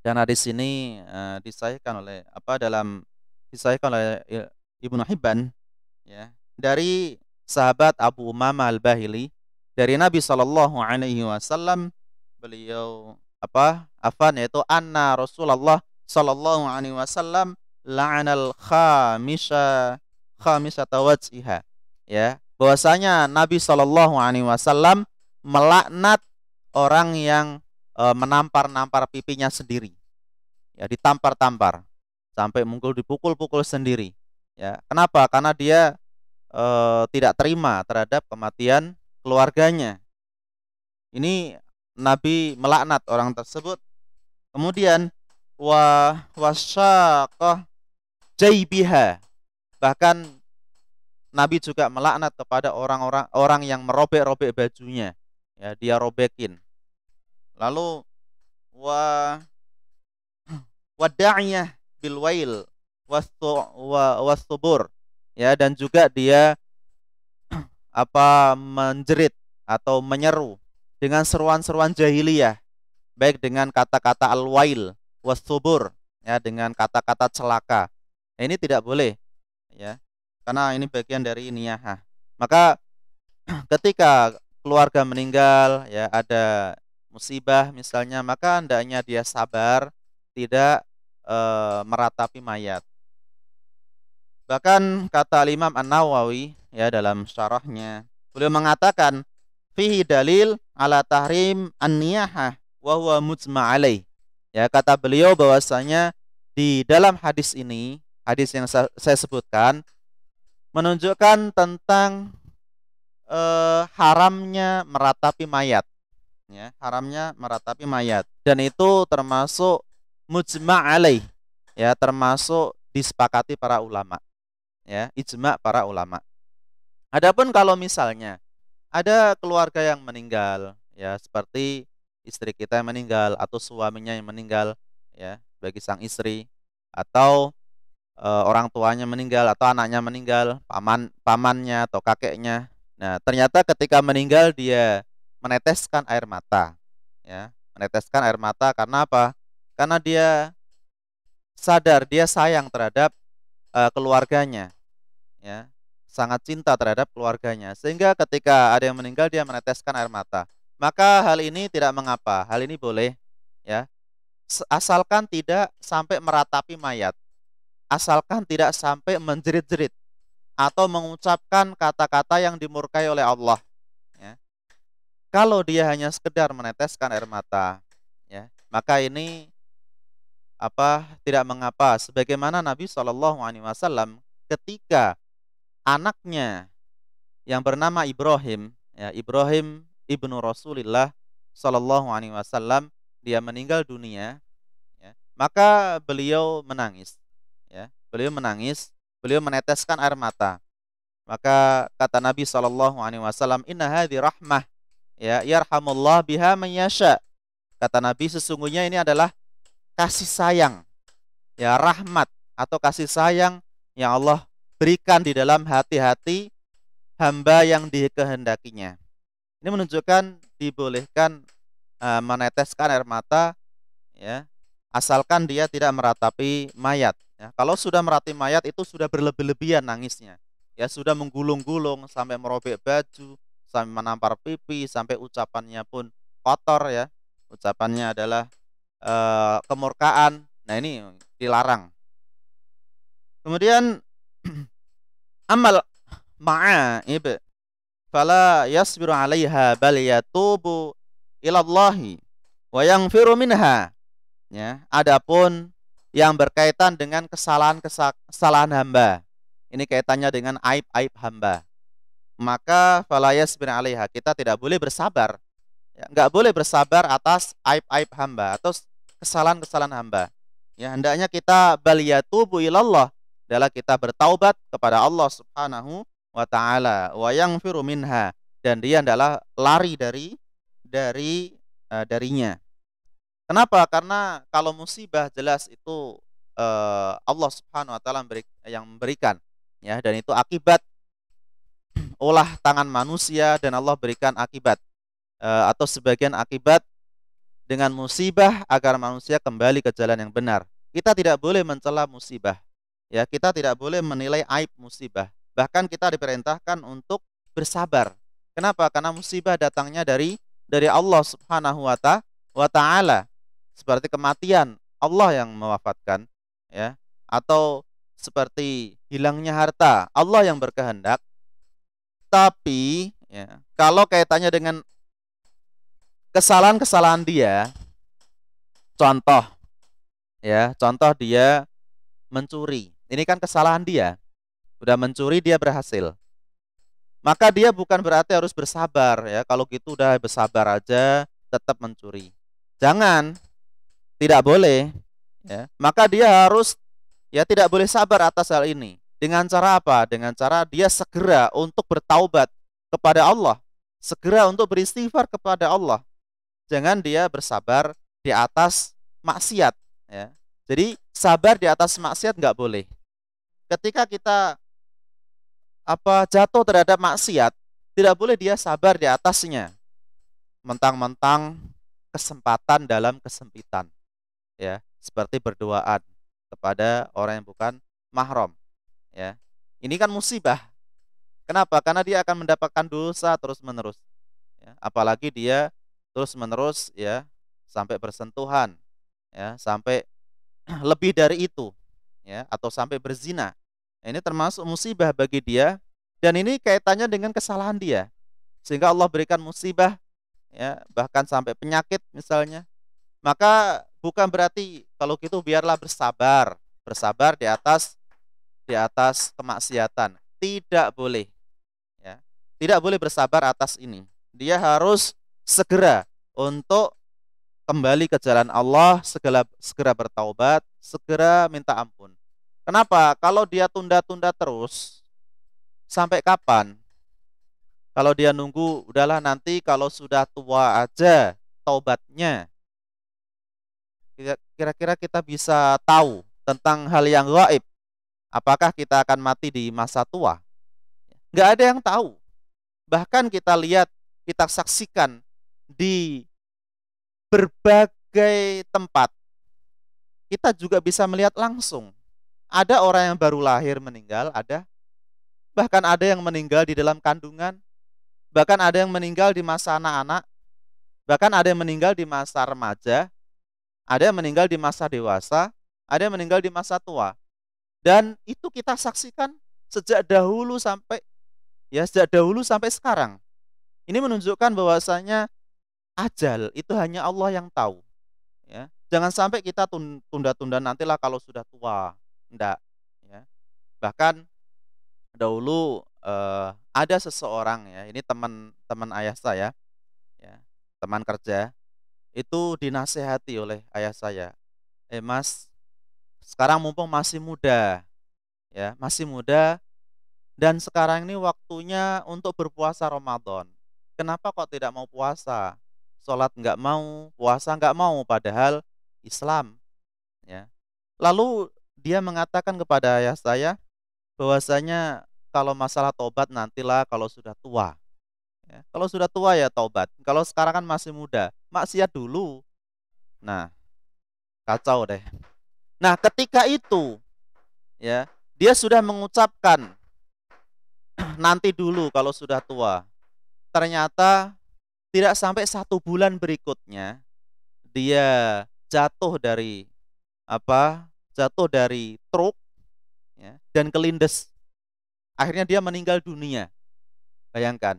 A: dan hadis ini disahihkan oleh Ibnu Hibban, ya, dari sahabat Abu Umamah Al-Bahili, dari Nabi Shallallahu alaihi wasallam, beliau yaitu anna Rasulullah Shallallahu alaihi wasallam la'anal khamisha khamisata wajhiha. Ya, bahwasanya Nabi Shallallahu alaihi wasallam melaknat orang yang menampar-nampar pipinya sendiri. Ya, ditampar-tampar sampai mungkin dipukul-pukul sendiri. Ya, kenapa? Karena dia tidak terima terhadap kematian keluarganya. Ini Nabi melaknat orang tersebut. Kemudian wasyaqah jaibiha. Bahkan Nabi juga melaknat kepada orang yang merobek-robek bajunya. Ya, dia robekin. Lalu wada'iyah bil wail wasubur. Ya, dan juga dia menjerit atau menyeru dengan seruan-seruan jahiliyah, baik dengan kata-kata al-wail wasubur, ya, dengan kata-kata celaka. Ini tidak boleh, ya, karena ini bagian dari niyahah. Maka ketika keluarga meninggal, ya, ada musibah misalnya, maka hendaknya dia sabar, tidak meratapi mayat. Bahkan kata Imam An-Nawawi, ya, dalam syarahnya, beliau mengatakan fihi dalil ala tahrim an-niyahah wa huwa mujma' alaih. Ya, kata beliau bahwasanya di dalam hadis ini, hadis yang saya sebutkan, menunjukkan tentang haramnya meratapi mayat, ya, haramnya meratapi mayat, dan itu termasuk mujma' alaih, ya, termasuk disepakati para ulama, ya, ijma' para ulama. Adapun kalau misalnya ada keluarga yang meninggal, ya, seperti istri kita yang meninggal atau suaminya yang meninggal, ya, bagi sang istri, atau orang tuanya meninggal atau anaknya meninggal, pamannya atau kakeknya. Nah, ternyata ketika meninggal dia meneteskan air mata, ya, meneteskan air mata karena apa? Karena dia sadar, dia sayang terhadap keluarganya, ya, sangat cinta terhadap keluarganya, sehingga ketika ada yang meninggal dia meneteskan air mata. Maka hal ini tidak mengapa, hal ini boleh, ya, asalkan tidak sampai meratapi mayat, asalkan tidak sampai menjerit-jerit atau mengucapkan kata-kata yang dimurkai oleh Allah, ya. Kalau dia hanya sekedar meneteskan air mata, ya, maka ini tidak mengapa. Sebagaimana Nabi Shallallahu alaihi wasallam ketika anaknya yang bernama Ibrahim, ya, Ibrahim ibnu Rasulillah Shallallahu alaihi wasallam, dia meninggal dunia, ya, maka beliau menangis, ya, beliau meneteskan air mata. Maka kata Nabi Shallallahu alaihi wasallam, inna hadhi rahmah, ya, yarhamullah biha man yasha. Kata Nabi, sesungguhnya ini adalah kasih sayang, ya, rahmat atau kasih sayang yang Allah berikan di dalam hati-hati hamba yang dikehendakinya. Ini menunjukkan dibolehkan meneteskan air mata, ya, asalkan dia tidak meratapi mayat, ya. Kalau sudah meratapi mayat itu sudah berlebih-lebihan nangisnya, ya, sudah menggulung-gulung sampai merobek baju, sampai menampar pipi, sampai ucapannya pun kotor, ya, ucapannya adalah kemurkaan. Nah, ini dilarang. Kemudian amal ma'aib fala yasbiru 'alaiha bal yatubu ilallahi wa yaghfiru minha. Ya, adapun yang berkaitan dengan kesalahan hamba, ini kaitannya dengan aib-aib hamba, maka fala yasbiru 'alaiha, kita tidak boleh bersabar, ya, enggak boleh bersabar atas aib-aib hamba atau kesalahan-kesalahan hamba. Ya, hendaknya kita bal yatubu ilallah, adalah kita bertaubat kepada Allah Subhanahu wa taala, wa yaghfiru minha, dan dia adalah lari darinya. Kenapa? Karena kalau musibah jelas itu Allah Subhanahu wa taala yang memberikan, ya, dan itu akibat ulah tangan manusia, dan Allah berikan akibat atau sebagian akibat dengan musibah agar manusia kembali ke jalan yang benar. Kita tidak boleh mencela musibah, ya, kita tidak boleh menilai aib musibah. Bahkan kita diperintahkan untuk bersabar. Kenapa? Karena musibah datangnya dari Allah Subhanahu wa taala. Seperti kematian, Allah yang mewafatkan, ya, atau seperti hilangnya harta, Allah yang berkehendak. Tapi ya, kalau kaitannya dengan kesalahan-kesalahan dia, contoh ya, contoh dia mencuri. Ini kan kesalahan dia. Udah mencuri dia berhasil. Maka dia bukan berarti harus bersabar ya. Kalau gitu udah bersabar aja, tetap mencuri. Jangan, tidak boleh ya. Maka dia harus ya tidak boleh sabar atas hal ini. Dengan cara apa? Dengan cara dia segera untuk bertaubat kepada Allah. Segera untuk beristighfar kepada Allah. Jangan dia bersabar di atas maksiat ya. Jadi sabar di atas maksiat nggak boleh. Ketika kita jatuh terhadap maksiat, tidak boleh dia sabar di atasnya. Mentang-mentang kesempatan dalam kesempitan. Ya, seperti berduaan kepada orang yang bukan mahram, ya. Ini kan musibah. Kenapa? Karena dia akan mendapatkan dosa terus-menerus. Ya, apalagi dia terus-menerus ya sampai bersentuhan, ya, sampai lebih dari itu, ya, atau sampai berzina. Ini termasuk musibah bagi dia dan ini kaitannya dengan kesalahan dia. Sehingga Allah berikan musibah ya, bahkan sampai penyakit misalnya. Maka bukan berarti kalau gitu biarlah bersabar, bersabar di atas kemaksiatan. Tidak boleh ya. Tidak boleh bersabar atas ini. Dia harus segera untuk kembali ke jalan Allah, segera bertaubat, segera minta ampun. Kenapa? Kalau dia tunda-tunda terus, sampai kapan? Kalau dia nunggu, udahlah nanti kalau sudah tua aja taubatnya. Kira-kira kita bisa tahu tentang hal yang gaib. Apakah kita akan mati di masa tua? Nggak ada yang tahu. Bahkan kita lihat, kita saksikan di berbagai tempat. Kita juga bisa melihat langsung. Ada orang yang baru lahir meninggal, ada. Bahkan ada yang meninggal di dalam kandungan. Bahkan ada yang meninggal di masa anak-anak. Bahkan ada yang meninggal di masa remaja. Ada yang meninggal di masa dewasa. Ada yang meninggal di masa tua. Dan itu kita saksikan sejak dahulu sampai sekarang. Ini menunjukkan bahwasanya ajal itu hanya Allah yang tahu. Ya. Jangan sampai kita tunda-tunda nantilah kalau sudah tua. Enggak. Ya. Bahkan dahulu ada seseorang ya, ini teman ayah saya, ya, teman kerja, itu dinasehati oleh ayah saya. Mas, sekarang mumpung masih muda, ya, masih muda, dan sekarang ini waktunya untuk berpuasa Ramadan. Kenapa kok tidak mau puasa? Sholat nggak mau, puasa nggak mau, padahal Islam. Ya. Lalu dia mengatakan kepada ayah saya bahwasanya kalau masalah tobat nantilah kalau sudah tua. Ya. Kalau sudah tua ya tobat. Kalau sekarang kan masih muda, maksiat dulu. Nah, kacau deh. Nah, ketika itu ya, dia sudah mengucapkan nanti dulu kalau sudah tua. Ternyata tidak sampai 1 bulan berikutnya dia jatuh dari jatuh dari truk ya, dan kelindes. Akhirnya dia meninggal dunia. Bayangkan,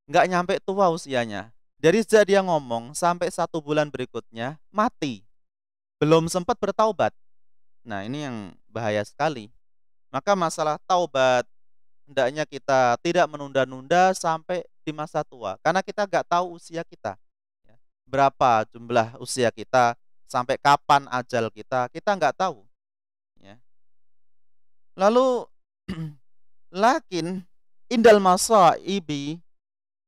A: nggak nyampe tua usianya. Dari sejak dia ngomong sampai 1 bulan berikutnya mati, belum sempat bertaubat. Nah ini yang bahaya sekali. Maka masalah taubat hendaknya kita tidak menunda-nunda sampai di masa tua, karena kita nggak tahu usia kita. Ya. Berapa jumlah usia kita, sampai kapan ajal kita nggak tahu. Ya. Lalu lakin indal masaibi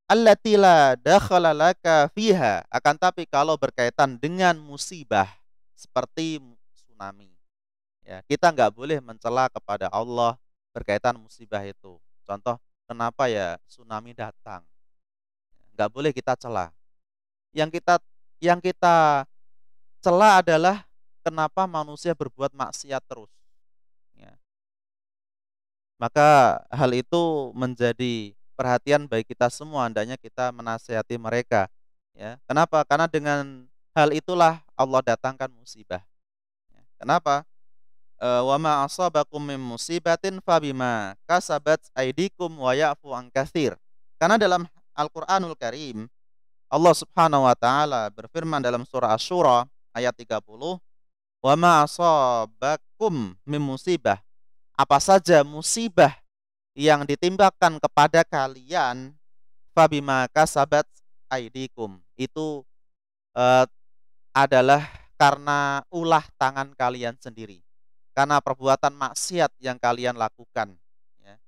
A: allati la dakhala laka fiha, akan tapi kalau berkaitan dengan musibah seperti tsunami, ya, kita nggak boleh mencela kepada Allah berkaitan musibah itu. Contoh, kenapa ya tsunami datang? Nggak boleh kita cela. Yang kita cela adalah kenapa manusia berbuat maksiat terus. Ya. Maka hal itu menjadi perhatian bagi kita semua, hendaknya kita menasihati mereka. Ya. Kenapa? Karena dengan hal itulah Allah datangkan musibah. Ya. Kenapa? wa ma asabakum min musibatin fabima kasabat aydikum wa ya'fu an katsir. Karena dalam Al-Qur'anul Karim Allah Subhanahu wa taala berfirman dalam surah Asy-Syura ayat 30, "Wa ma asabakum min musibah." Apa saja musibah yang ditimpakan kepada kalian, fabima kasabat aydikum. Itu eh, adalah karena ulah tangan kalian sendiri. Karena perbuatan maksiat yang kalian lakukan. Ya.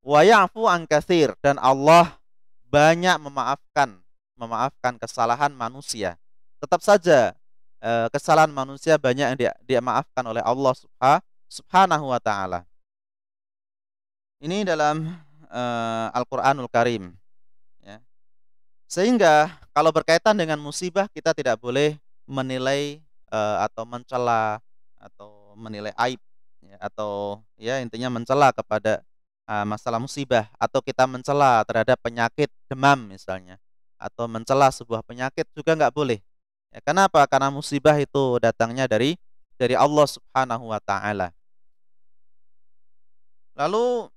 A: Wa ya'fu an katsir, dan Allah banyak memaafkan kesalahan manusia. Tetap saja kesalahan manusia banyak yang dia maafkan oleh Allah Subhanahu wa taala. Ini dalam Al-Qur'anul Karim, ya. Sehingga kalau berkaitan dengan musibah kita tidak boleh menilai atau mencela atau menilai aib, ya, atau ya intinya mencela kepada masalah musibah, atau kita mencela terhadap penyakit demam misalnya, atau mencela sebuah penyakit juga nggak boleh. Ya, kenapa? Karena musibah itu datangnya dari Allah Subhanahu wa taala. Lalu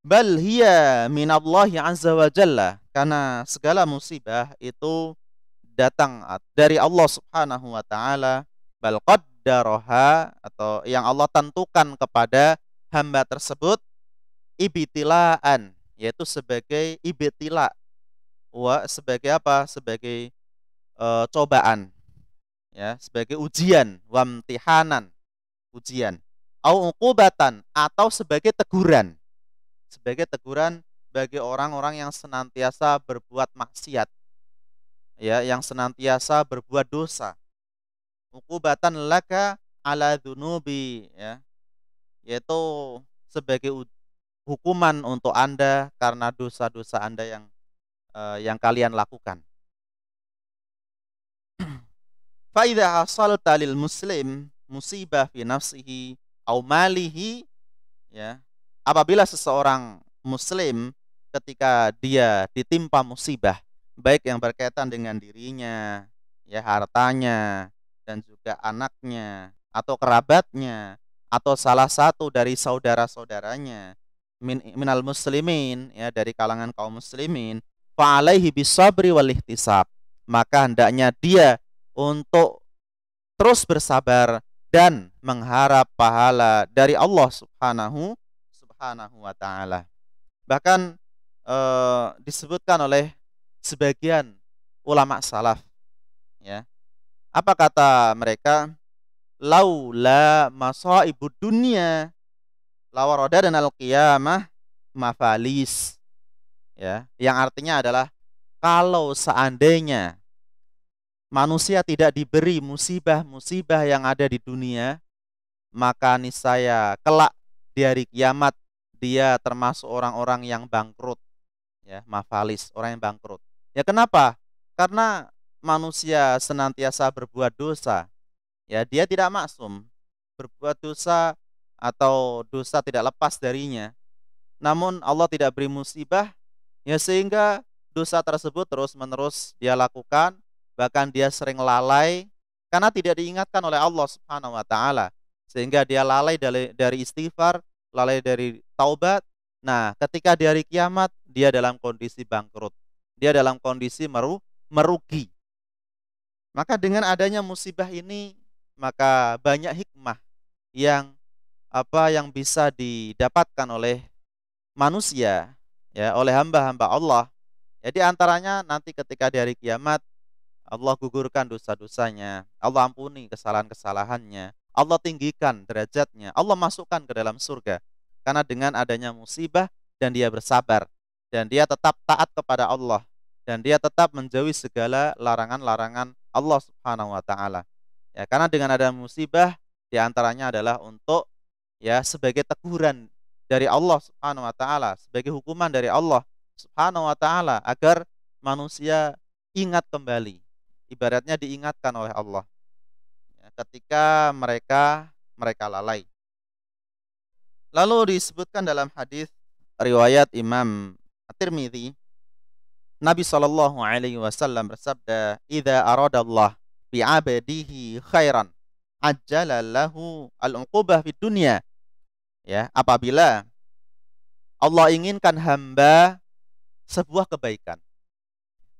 A: bal hiya minallahi azza wa jalla, karena segala musibah itu datang dari Allah Subhanahu wa taala. Bal qaddaraha, atau yang Allah tentukan kepada hamba tersebut, ibtilaan, yaitu sebagai ibtila, sebagai apa? Sebagai cobaan, ya, sebagai ujian, wamtihanan, ujian, au uqubatan, atau sebagai teguran, bagi orang-orang yang senantiasa berbuat maksiat, ya, yang senantiasa berbuat dosa. Uqubatan laka ala dzunubi, ya, yaitu sebagai hukuman untuk Anda karena dosa-dosa Anda yang kalian lakukan. Fa idza hasalta lil muslim musibah fi nafsihi au malihi, ya, apabila seseorang muslim ketika dia ditimpa musibah, baik yang berkaitan dengan dirinya, ya, hartanya, dan juga anaknya atau kerabatnya, atau salah satu dari saudara-saudaranya, minal muslimin, ya, dari kalangan kaum muslimin, fa alaihi bisabri wal ihtisab, maka hendaknya dia untuk terus bersabar dan mengharap pahala dari Allah Subhanahu wa taala. Bahkan disebutkan oleh sebagian ulama salaf, ya. Apa kata mereka? Laula masaibud dunya lawaradana al-qiyamah mafalis, ya. Yang artinya adalah kalau seandainya manusia tidak diberi musibah-musibah yang ada di dunia, maka niscaya kelak di hari kiamat dia termasuk orang-orang yang bangkrut, ya, mafalis, orang yang bangkrut. Ya, kenapa? Karena manusia senantiasa berbuat dosa. Ya, dia tidak maksum. Berbuat dosa atau dosa tidak lepas darinya. Namun Allah tidak beri musibah, ya, sehingga dosa tersebut terus-menerus dia lakukan, bahkan dia sering lalai karena tidak diingatkan oleh Allah Subhanahu wa taala, sehingga dia lalai dari istighfar, lalai dari taubat. Nah, ketika di hari kiamat dia dalam kondisi bangkrut, dia dalam kondisi merugi. Maka dengan adanya musibah ini, maka banyak hikmah yang bisa didapatkan oleh manusia, ya, oleh hamba-hamba Allah. Jadi antaranya nanti ketika di hari kiamat Allah gugurkan dosa-dosanya, Allah ampuni kesalahan-kesalahannya, Allah tinggikan derajatnya, Allah masukkan ke dalam surga. Karena dengan adanya musibah dan dia bersabar, dan dia tetap taat kepada Allah, dan dia tetap menjauhi segala larangan-larangan Allah Subhanahu wa taala. Ya, karena dengan ada musibah di antaranya adalah untuk, ya, sebagai teguran dari Allah Subhanahu wa taala, sebagai hukuman dari Allah Subhanahu wa taala agar manusia ingat kembali. Ibaratnya diingatkan oleh Allah, ya, ketika mereka lalai. Lalu disebutkan dalam hadis riwayat Imam At-Tirmidzi, Nabi Shallallahu alaihi wasallam bersabda, "Idza aradallah bi 'abdihi khairan ajjalallahu al-uqubah fid dunya. Ya, apabila Allah inginkan hamba sebuah kebaikan.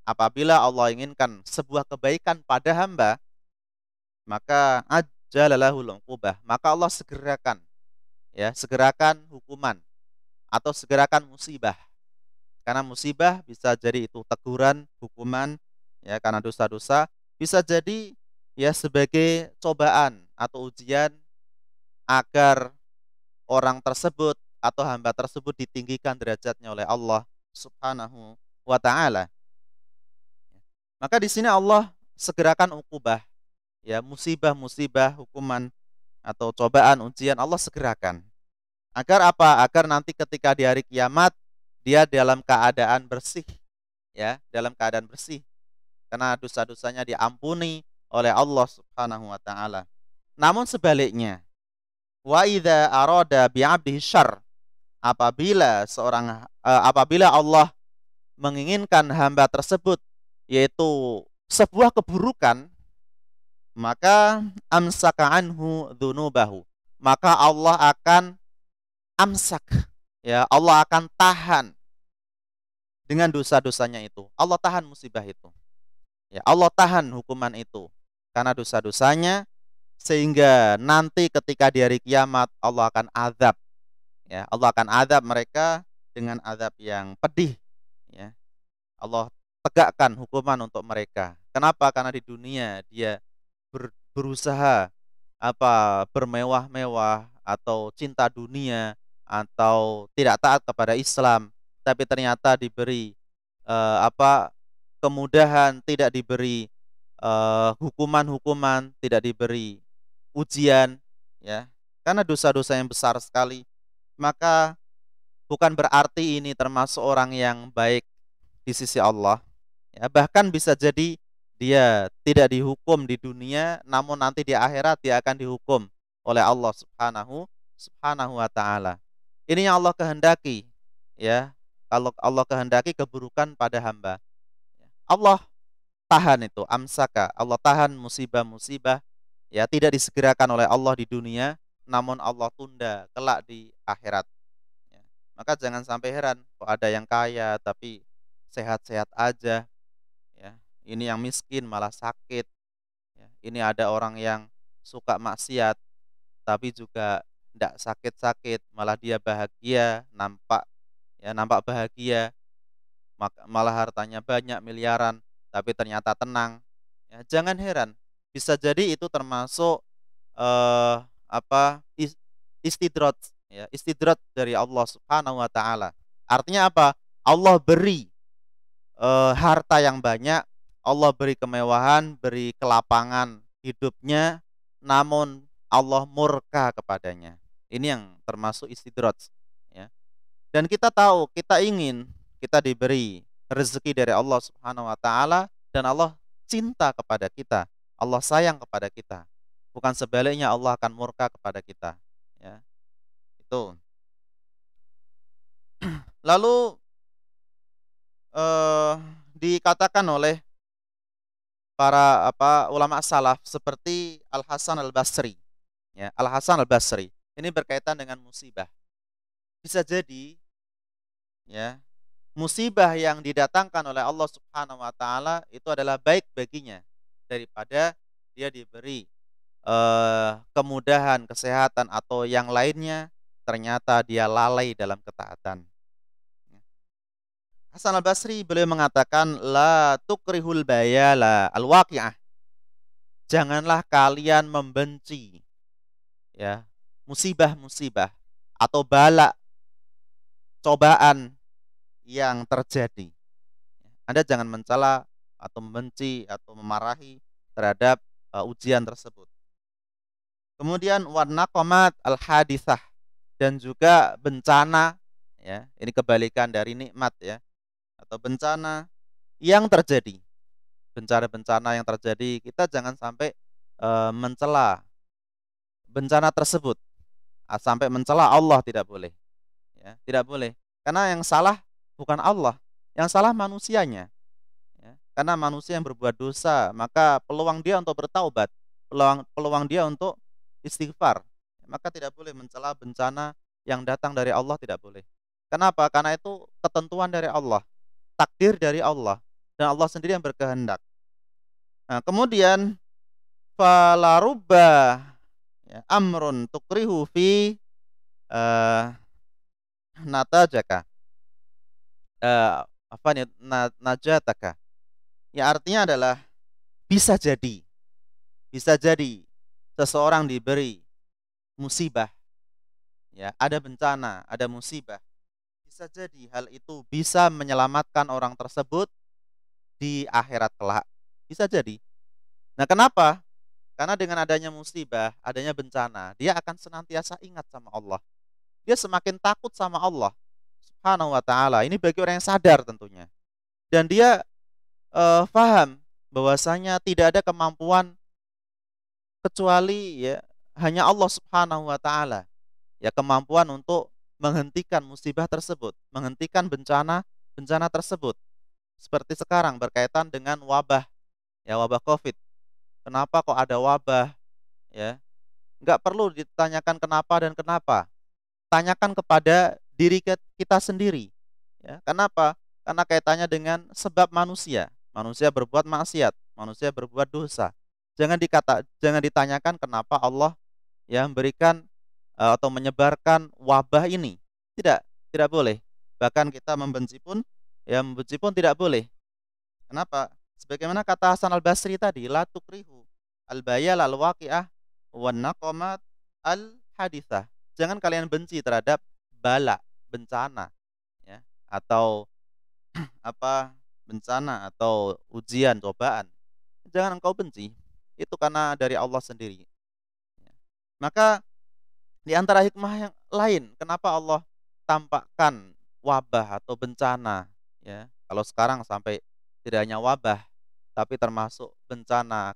A: Apabila Allah inginkan sebuah kebaikan pada hamba, maka ajjalallahu al-uqubah, maka Allah segerakan, ya, segerakan hukuman atau segerakan musibah. Karena musibah bisa jadi itu teguran, hukuman, ya, karena dosa-dosa, bisa jadi ya sebagai cobaan atau ujian agar orang tersebut atau hamba tersebut ditinggikan derajatnya oleh Allah Subhanahu wa taala. Maka di sini Allah segerakan ukubah, ya, musibah-musibah, hukuman atau cobaan, ujian Allah segerakan. Agar apa? Agar nanti ketika di hari kiamat dia dalam keadaan bersih, ya, dalam keadaan bersih karena dosa-dosanya diampuni oleh Allah Subhanahu wa taala. Namun sebaliknya, wa idza arada bi 'abdihi syarr, apabila Allah menginginkan hamba tersebut yaitu sebuah keburukan, maka amsaka anhu dzunubahu. Maka Allah akan amsak, ya, Allah akan tahan dengan dosa-dosanya itu. Allah tahan musibah itu. Ya, Allah tahan hukuman itu karena dosa-dosanya, sehingga nanti ketika di hari kiamat Allah akan azab, ya, Allah akan azab mereka dengan azab yang pedih, ya. Allah tegakkan hukuman untuk mereka. Kenapa? Karena di dunia dia berusaha bermewah-mewah atau cinta dunia atau tidak taat kepada Islam, tapi ternyata diberi kemudahan, tidak diberi hukuman-hukuman, tidak diberi ujian, ya, karena dosa-dosa yang besar sekali. Maka bukan berarti ini termasuk orang yang baik di sisi Allah, ya, bahkan bisa jadi dia tidak dihukum di dunia, namun nanti di akhirat dia akan dihukum oleh Allah Subhanahu wa taala. Ini yang Allah kehendaki, ya. Kalau Allah kehendaki keburukan pada hamba, Allah tahan itu, amsaka, Allah tahan musibah-musibah, ya, tidak disegerakan oleh Allah di dunia, namun Allah tunda kelak di akhirat, ya. Maka jangan sampai heran kok ada yang kaya tapi sehat-sehat aja, ya. Ini yang miskin malah sakit, ya. Ini ada orang yang suka maksiat tapi juga tidak sakit-sakit, malah dia bahagia, nampak bahagia, malah hartanya banyak miliaran tapi ternyata tenang. Ya, jangan heran, bisa jadi itu termasuk eh, apa is- istidrat, ya, istidrat dari Allah Subhanahu wa taala. Artinya apa? Allah beri harta yang banyak, Allah beri kemewahan, beri kelapangan hidupnya, namun Allah murka kepadanya. Ini yang termasuk istidrat, ya. Dan kita tahu, kita diberi rezeki dari Allah Subhanahu wa taala dan Allah cinta kepada kita. Allah sayang kepada kita. Bukan sebaliknya Allah akan murka kepada kita, ya. Itu. Lalu eh, dikatakan oleh para ulama salaf seperti Al Hasan Al Basri, ya, Al Hasan Al Basri. Ini berkaitan dengan musibah. Bisa jadi, ya, musibah yang didatangkan oleh Allah Subhanahu wa taala itu adalah baik baginya daripada dia diberi kemudahan, kesehatan atau yang lainnya, ternyata dia lalai dalam ketaatan. Hasan Al-Basri beliau mengatakan la tukrihul bayala al-waqi'ah. Janganlah kalian membenci, ya, musibah-musibah atau bala, cobaan yang terjadi. Anda jangan mencela atau membenci atau memarahi terhadap ujian tersebut. Kemudian warnaqamat al-hadisah, dan juga bencana, ya, ini kebalikan dari nikmat, ya, atau bencana yang terjadi. Bencana-bencana yang terjadi, kita jangan sampai mencela bencana tersebut, sampai mencela Allah, tidak boleh, ya, tidak boleh. Karena yang salah bukan Allah, yang salah manusianya, ya. Karena manusia yang berbuat dosa, maka peluang dia untuk bertaubat peluang dia untuk istighfar. Maka tidak boleh mencela bencana yang datang dari Allah, tidak boleh. Kenapa? Karena itu ketentuan dari Allah, takdir dari Allah, dan Allah sendiri yang berkehendak. Nah, kemudian falarubba ya, amrun tukrihu fi eh, natajaka apa nih najataka. Ya artinya adalah bisa jadi, bisa jadi seseorang diberi musibah, ya, ada bencana, ada musibah. Bisa jadi hal itu bisa menyelamatkan orang tersebut di akhirat kelak. Bisa jadi. Nah, kenapa? Karena dengan adanya musibah, adanya bencana, dia akan senantiasa ingat sama Allah. Dia semakin takut sama Allah Subhanahu wa taala. Ini bagi orang yang sadar tentunya. Dan dia faham bahwasanya tidak ada kemampuan kecuali ya hanya Allah Subhanahu wa taala. Ya, kemampuan untuk menghentikan musibah tersebut, menghentikan bencana tersebut. Seperti sekarang berkaitan dengan wabah, ya, wabah Covid. Kenapa kok ada wabah, ya? Nggak perlu ditanyakan kenapa dan kenapa. Tanyakan kepada diri kita sendiri, ya. Kenapa? Karena kaitannya dengan sebab manusia. Manusia berbuat maksiat, manusia berbuat dosa. Jangan ditanyakan kenapa Allah ya memberikan atau menyebarkan wabah ini. Tidak, tidak boleh. Bahkan kita membenci pun tidak boleh. Kenapa? Sebagaimana kata Hasan Al-Basri tadi, la tukrihu al-bayal al-waqi'ah wan naqamat al-hadithah. Jangan kalian benci terhadap bala, bencana, ya, atau apa? Bencana atau ujian, cobaan. Jangan engkau benci. Itu karena dari Allah sendiri. Ya. Maka di antara hikmah yang lain, kenapa Allah tampakkan wabah atau bencana, ya. Kalau sekarang sampai tidak hanya wabah, tapi termasuk bencana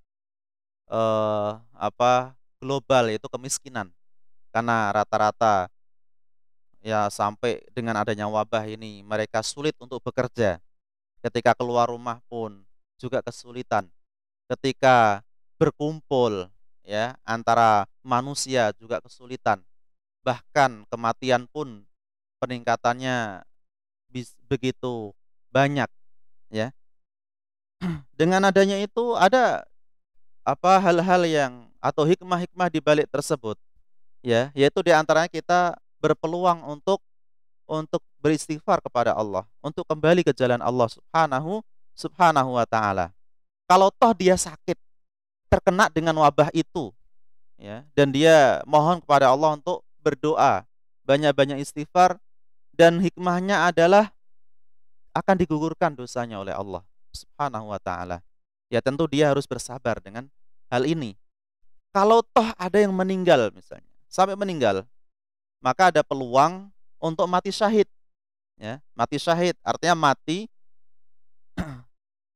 A: global, yaitu kemiskinan. Karena rata-rata ya sampai dengan adanya wabah ini mereka sulit untuk bekerja. Ketika keluar rumah pun juga kesulitan. Ketika berkumpul ya antara manusia juga kesulitan. Bahkan kematian pun peningkatannya begitu banyak, ya. Dengan adanya itu ada hal-hal yang atau hikmah-hikmah di balik tersebut, ya, yaitu di antaranya kita berpeluang untuk beristighfar kepada Allah, untuk kembali ke jalan Allah Subhanahu wa taala. Kalau toh dia sakit, terkena dengan wabah itu, ya, dan dia mohon kepada Allah untuk berdoa, banyak-banyak istighfar, dan hikmahnya adalah akan digugurkan dosanya oleh Allah Subhanahu wa taala. Ya tentu dia harus bersabar dengan hal ini. Kalau toh ada yang meninggal misalnya, sampai meninggal, maka ada peluang untuk mati syahid, ya. Mati syahid artinya mati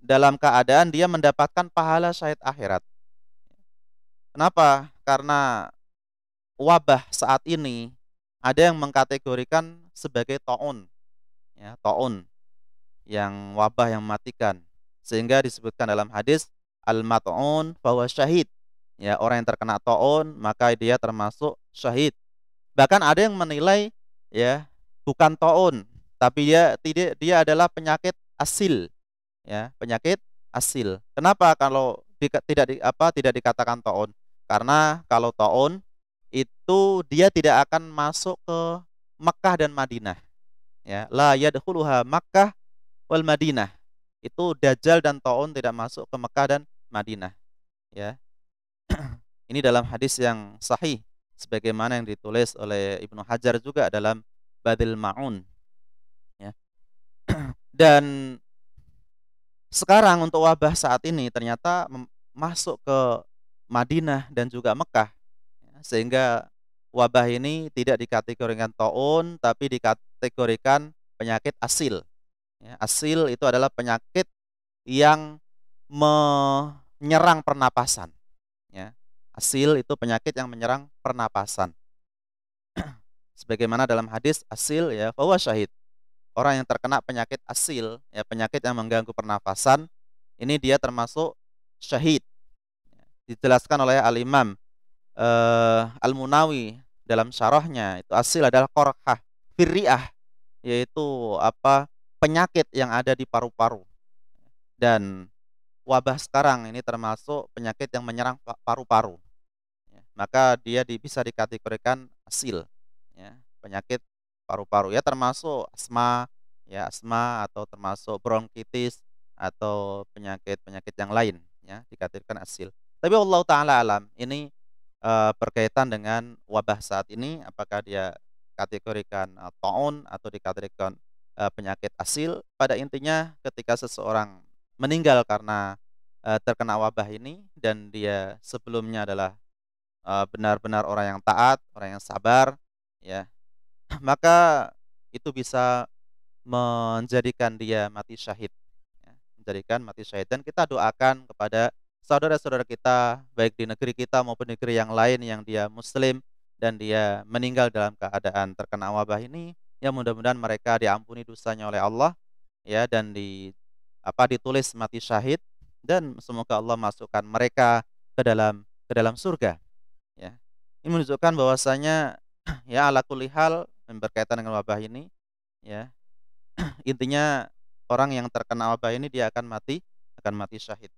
A: dalam keadaan dia mendapatkan pahala syahid akhirat. Kenapa? Karena wabah saat ini ada yang mengkategorikan sebagai taun, ya, taun yang wabah yang mematikan. Sehingga disebutkan dalam hadis al-mat'un fahuwa syahid. Ya, orang yang terkena taun maka dia termasuk syahid. Bahkan ada yang menilai ya bukan taun, tapi dia adalah penyakit asil, ya, penyakit asil. Kenapa kalau tidak dikatakan taun? Karena kalau taun itu dia tidak akan masuk ke Mekah dan Madinah, ya. La yadkhuluha Makkah wal Madinah. Itu Dajjal dan taun tidak masuk ke Mekah dan Madinah, ya. Ini dalam hadis yang sahih sebagaimana yang ditulis oleh Ibnu Hajar juga dalam Badil Ma'un, ya. Dan sekarang untuk wabah saat ini ternyata masuk ke Madinah dan juga Mekah, ya, sehingga wabah ini tidak dikategorikan taun tapi dikategorikan penyakit asil, ya. Asil itu adalah penyakit yang menyerang pernapasan, ya. Asil itu penyakit yang menyerang pernapasan. Sebagaimana dalam hadis asil ya fahuwa syahid. Orang yang terkena penyakit asil, ya, penyakit yang mengganggu pernapasan, ini dia termasuk syahid. dijelaskan oleh Al-Imam Al-Munawi dalam syarahnya, itu asil adalah qorhah firriah, yaitu penyakit yang ada di paru-paru. Dan wabah sekarang ini termasuk penyakit yang menyerang paru-paru. Ya, maka dia bisa dikategorikan asil, ya, penyakit paru-paru, ya, termasuk asma, ya, asma, atau termasuk bronkitis atau penyakit-penyakit yang lain, ya, dikategorikan asil. Tapi Allah taala alam, ini berkaitan dengan wabah saat ini, apakah dia kategorikan taun atau dikategorikan penyakit asil. Pada intinya ketika seseorang meninggal karena terkena wabah ini dan dia sebelumnya adalah benar-benar orang yang taat, orang yang sabar, ya, maka itu bisa menjadikan dia mati syahid, ya, menjadikan mati syahid. Dan kita doakan kepada saudara-saudara kita baik di negeri kita maupun negeri yang lain yang dia muslim dan dia meninggal dalam keadaan terkena wabah ini, ya mudah-mudahan mereka diampuni dosanya oleh Allah, ya, dan ditulis mati syahid, dan semoga Allah masukkan mereka ke dalam surga, ya. Ini menunjukkan bahwasanya ya ala kulli hal berkaitan dengan wabah ini, ya, intinya orang yang terkena wabah ini dia akan mati syahid.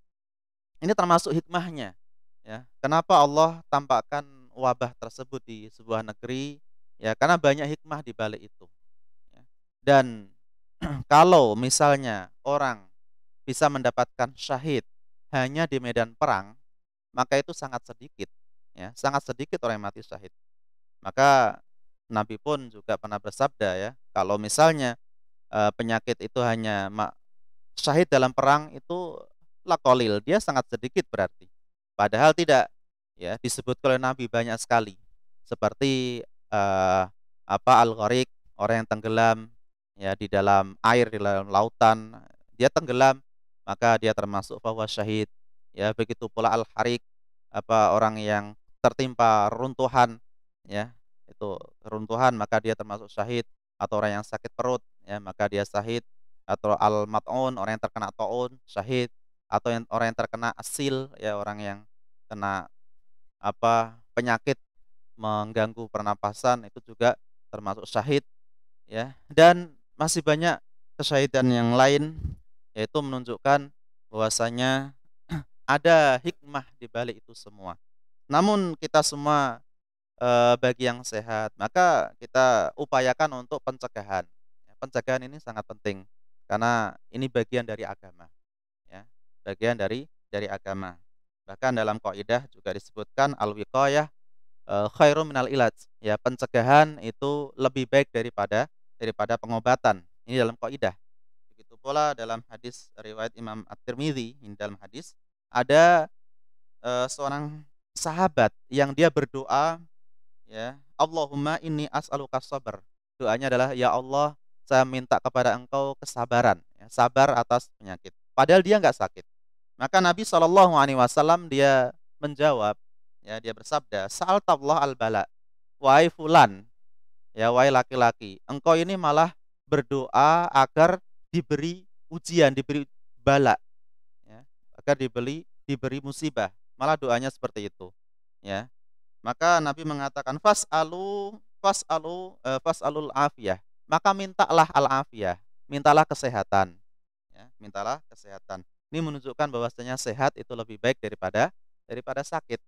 A: Ini termasuk hikmahnya, ya. Kenapa Allah tampakkan wabah tersebut di sebuah negeri? Ya, karena banyak hikmah di balik itu, ya. Dan kalau misalnya orang bisa mendapatkan syahid hanya di medan perang, maka itu sangat sedikit, ya, sangat sedikit orang yang mati syahid. Maka Nabi pun juga pernah bersabda, ya, kalau misalnya penyakit itu hanya syahid dalam perang itu laqalil, dia sangat sedikit berarti. Padahal tidak, ya, disebut oleh Nabi banyak sekali. Seperti al-gharik, orang yang tenggelam, ya, di dalam air, di dalam lautan, dia tenggelam, maka dia termasuk bahwa syahid. Ya, begitu pula al-harik, orang yang tertimpa runtuhan, ya, itu runtuhan, maka dia termasuk syahid. Atau orang yang sakit perut, ya, maka dia syahid. Atau al-mat'un, orang yang terkena taun, syahid. Atau orang yang terkena asil, ya, orang yang kena penyakit mengganggu pernapasan, itu juga termasuk syahid, ya. Dan masih banyak kesyahidan yang lain, yaitu menunjukkan bahwasanya ada hikmah di balik itu semua. Namun kita semua bagi yang sehat, maka kita upayakan untuk pencegahan. Ya, pencegahan ini sangat penting karena ini bagian dari agama, ya, bagian dari agama. Bahkan dalam kaidah juga disebutkan al-wiqayah khairum minal ilaj. Ya, pencegahan itu lebih baik daripada pengobatan. Ini dalam kaidah. Begitu pula dalam hadis riwayat Imam At-Tirmidzi, ini dalam hadis ada seorang sahabat yang dia berdoa, ya, Allahumma inni as'aluka sabr. Doanya adalah, ya Allah, saya minta kepada Engkau kesabaran, ya, sabar atas penyakit. Padahal dia enggak sakit. Maka Nabi SAW dia menjawab, ya, dia bersabda, Sa'altallah al-bala. Wahai fulan, ya, wahai laki-laki, engkau ini malah berdoa agar diberi ujian, diberi bala, ya, agar diberi musibah. Malah doanya seperti itu, ya. Maka Nabi mengatakan fas'alul afiyah. Maka mintalah al-afiyah, mintalah kesehatan, ya, mintalah kesehatan. Ini menunjukkan bahwasanya sehat itu lebih baik daripada sakit,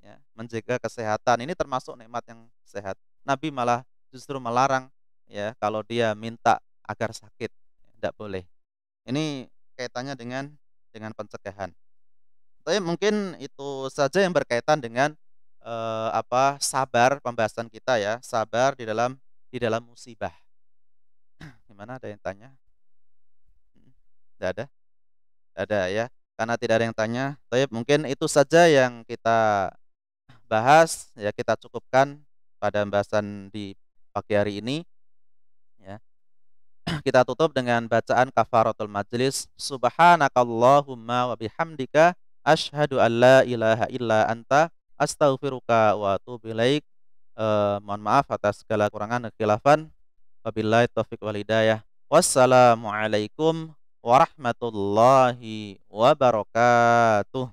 A: ya. Menjaga kesehatan ini termasuk nikmat yang sehat. Nabi malah justru melarang, ya, kalau dia minta agar sakit, tidak boleh. Ini kaitannya dengan pencegahan. Tapi mungkin itu saja yang berkaitan dengan sabar, pembahasan kita, ya, sabar di dalam musibah. Gimana, ada yang tanya? Tidak ada? Tidak ada, ya. Karena tidak ada yang tanya, tapi mungkin itu saja yang kita bahas, ya, kita cukupkan pada pembahasan di pagi hari ini, ya. Kita tutup dengan bacaan kafaratul majlis. Subhanakallahumma wa bihamdika asyhadu an la ilaha illa anta astaghfiruka wa atubu ilaik. Mohon maaf atas segala kurangan dan khilafan. Wabillahi taufik wal hidayah. Wassalamualaikum warahmatullahi wabarakatuh.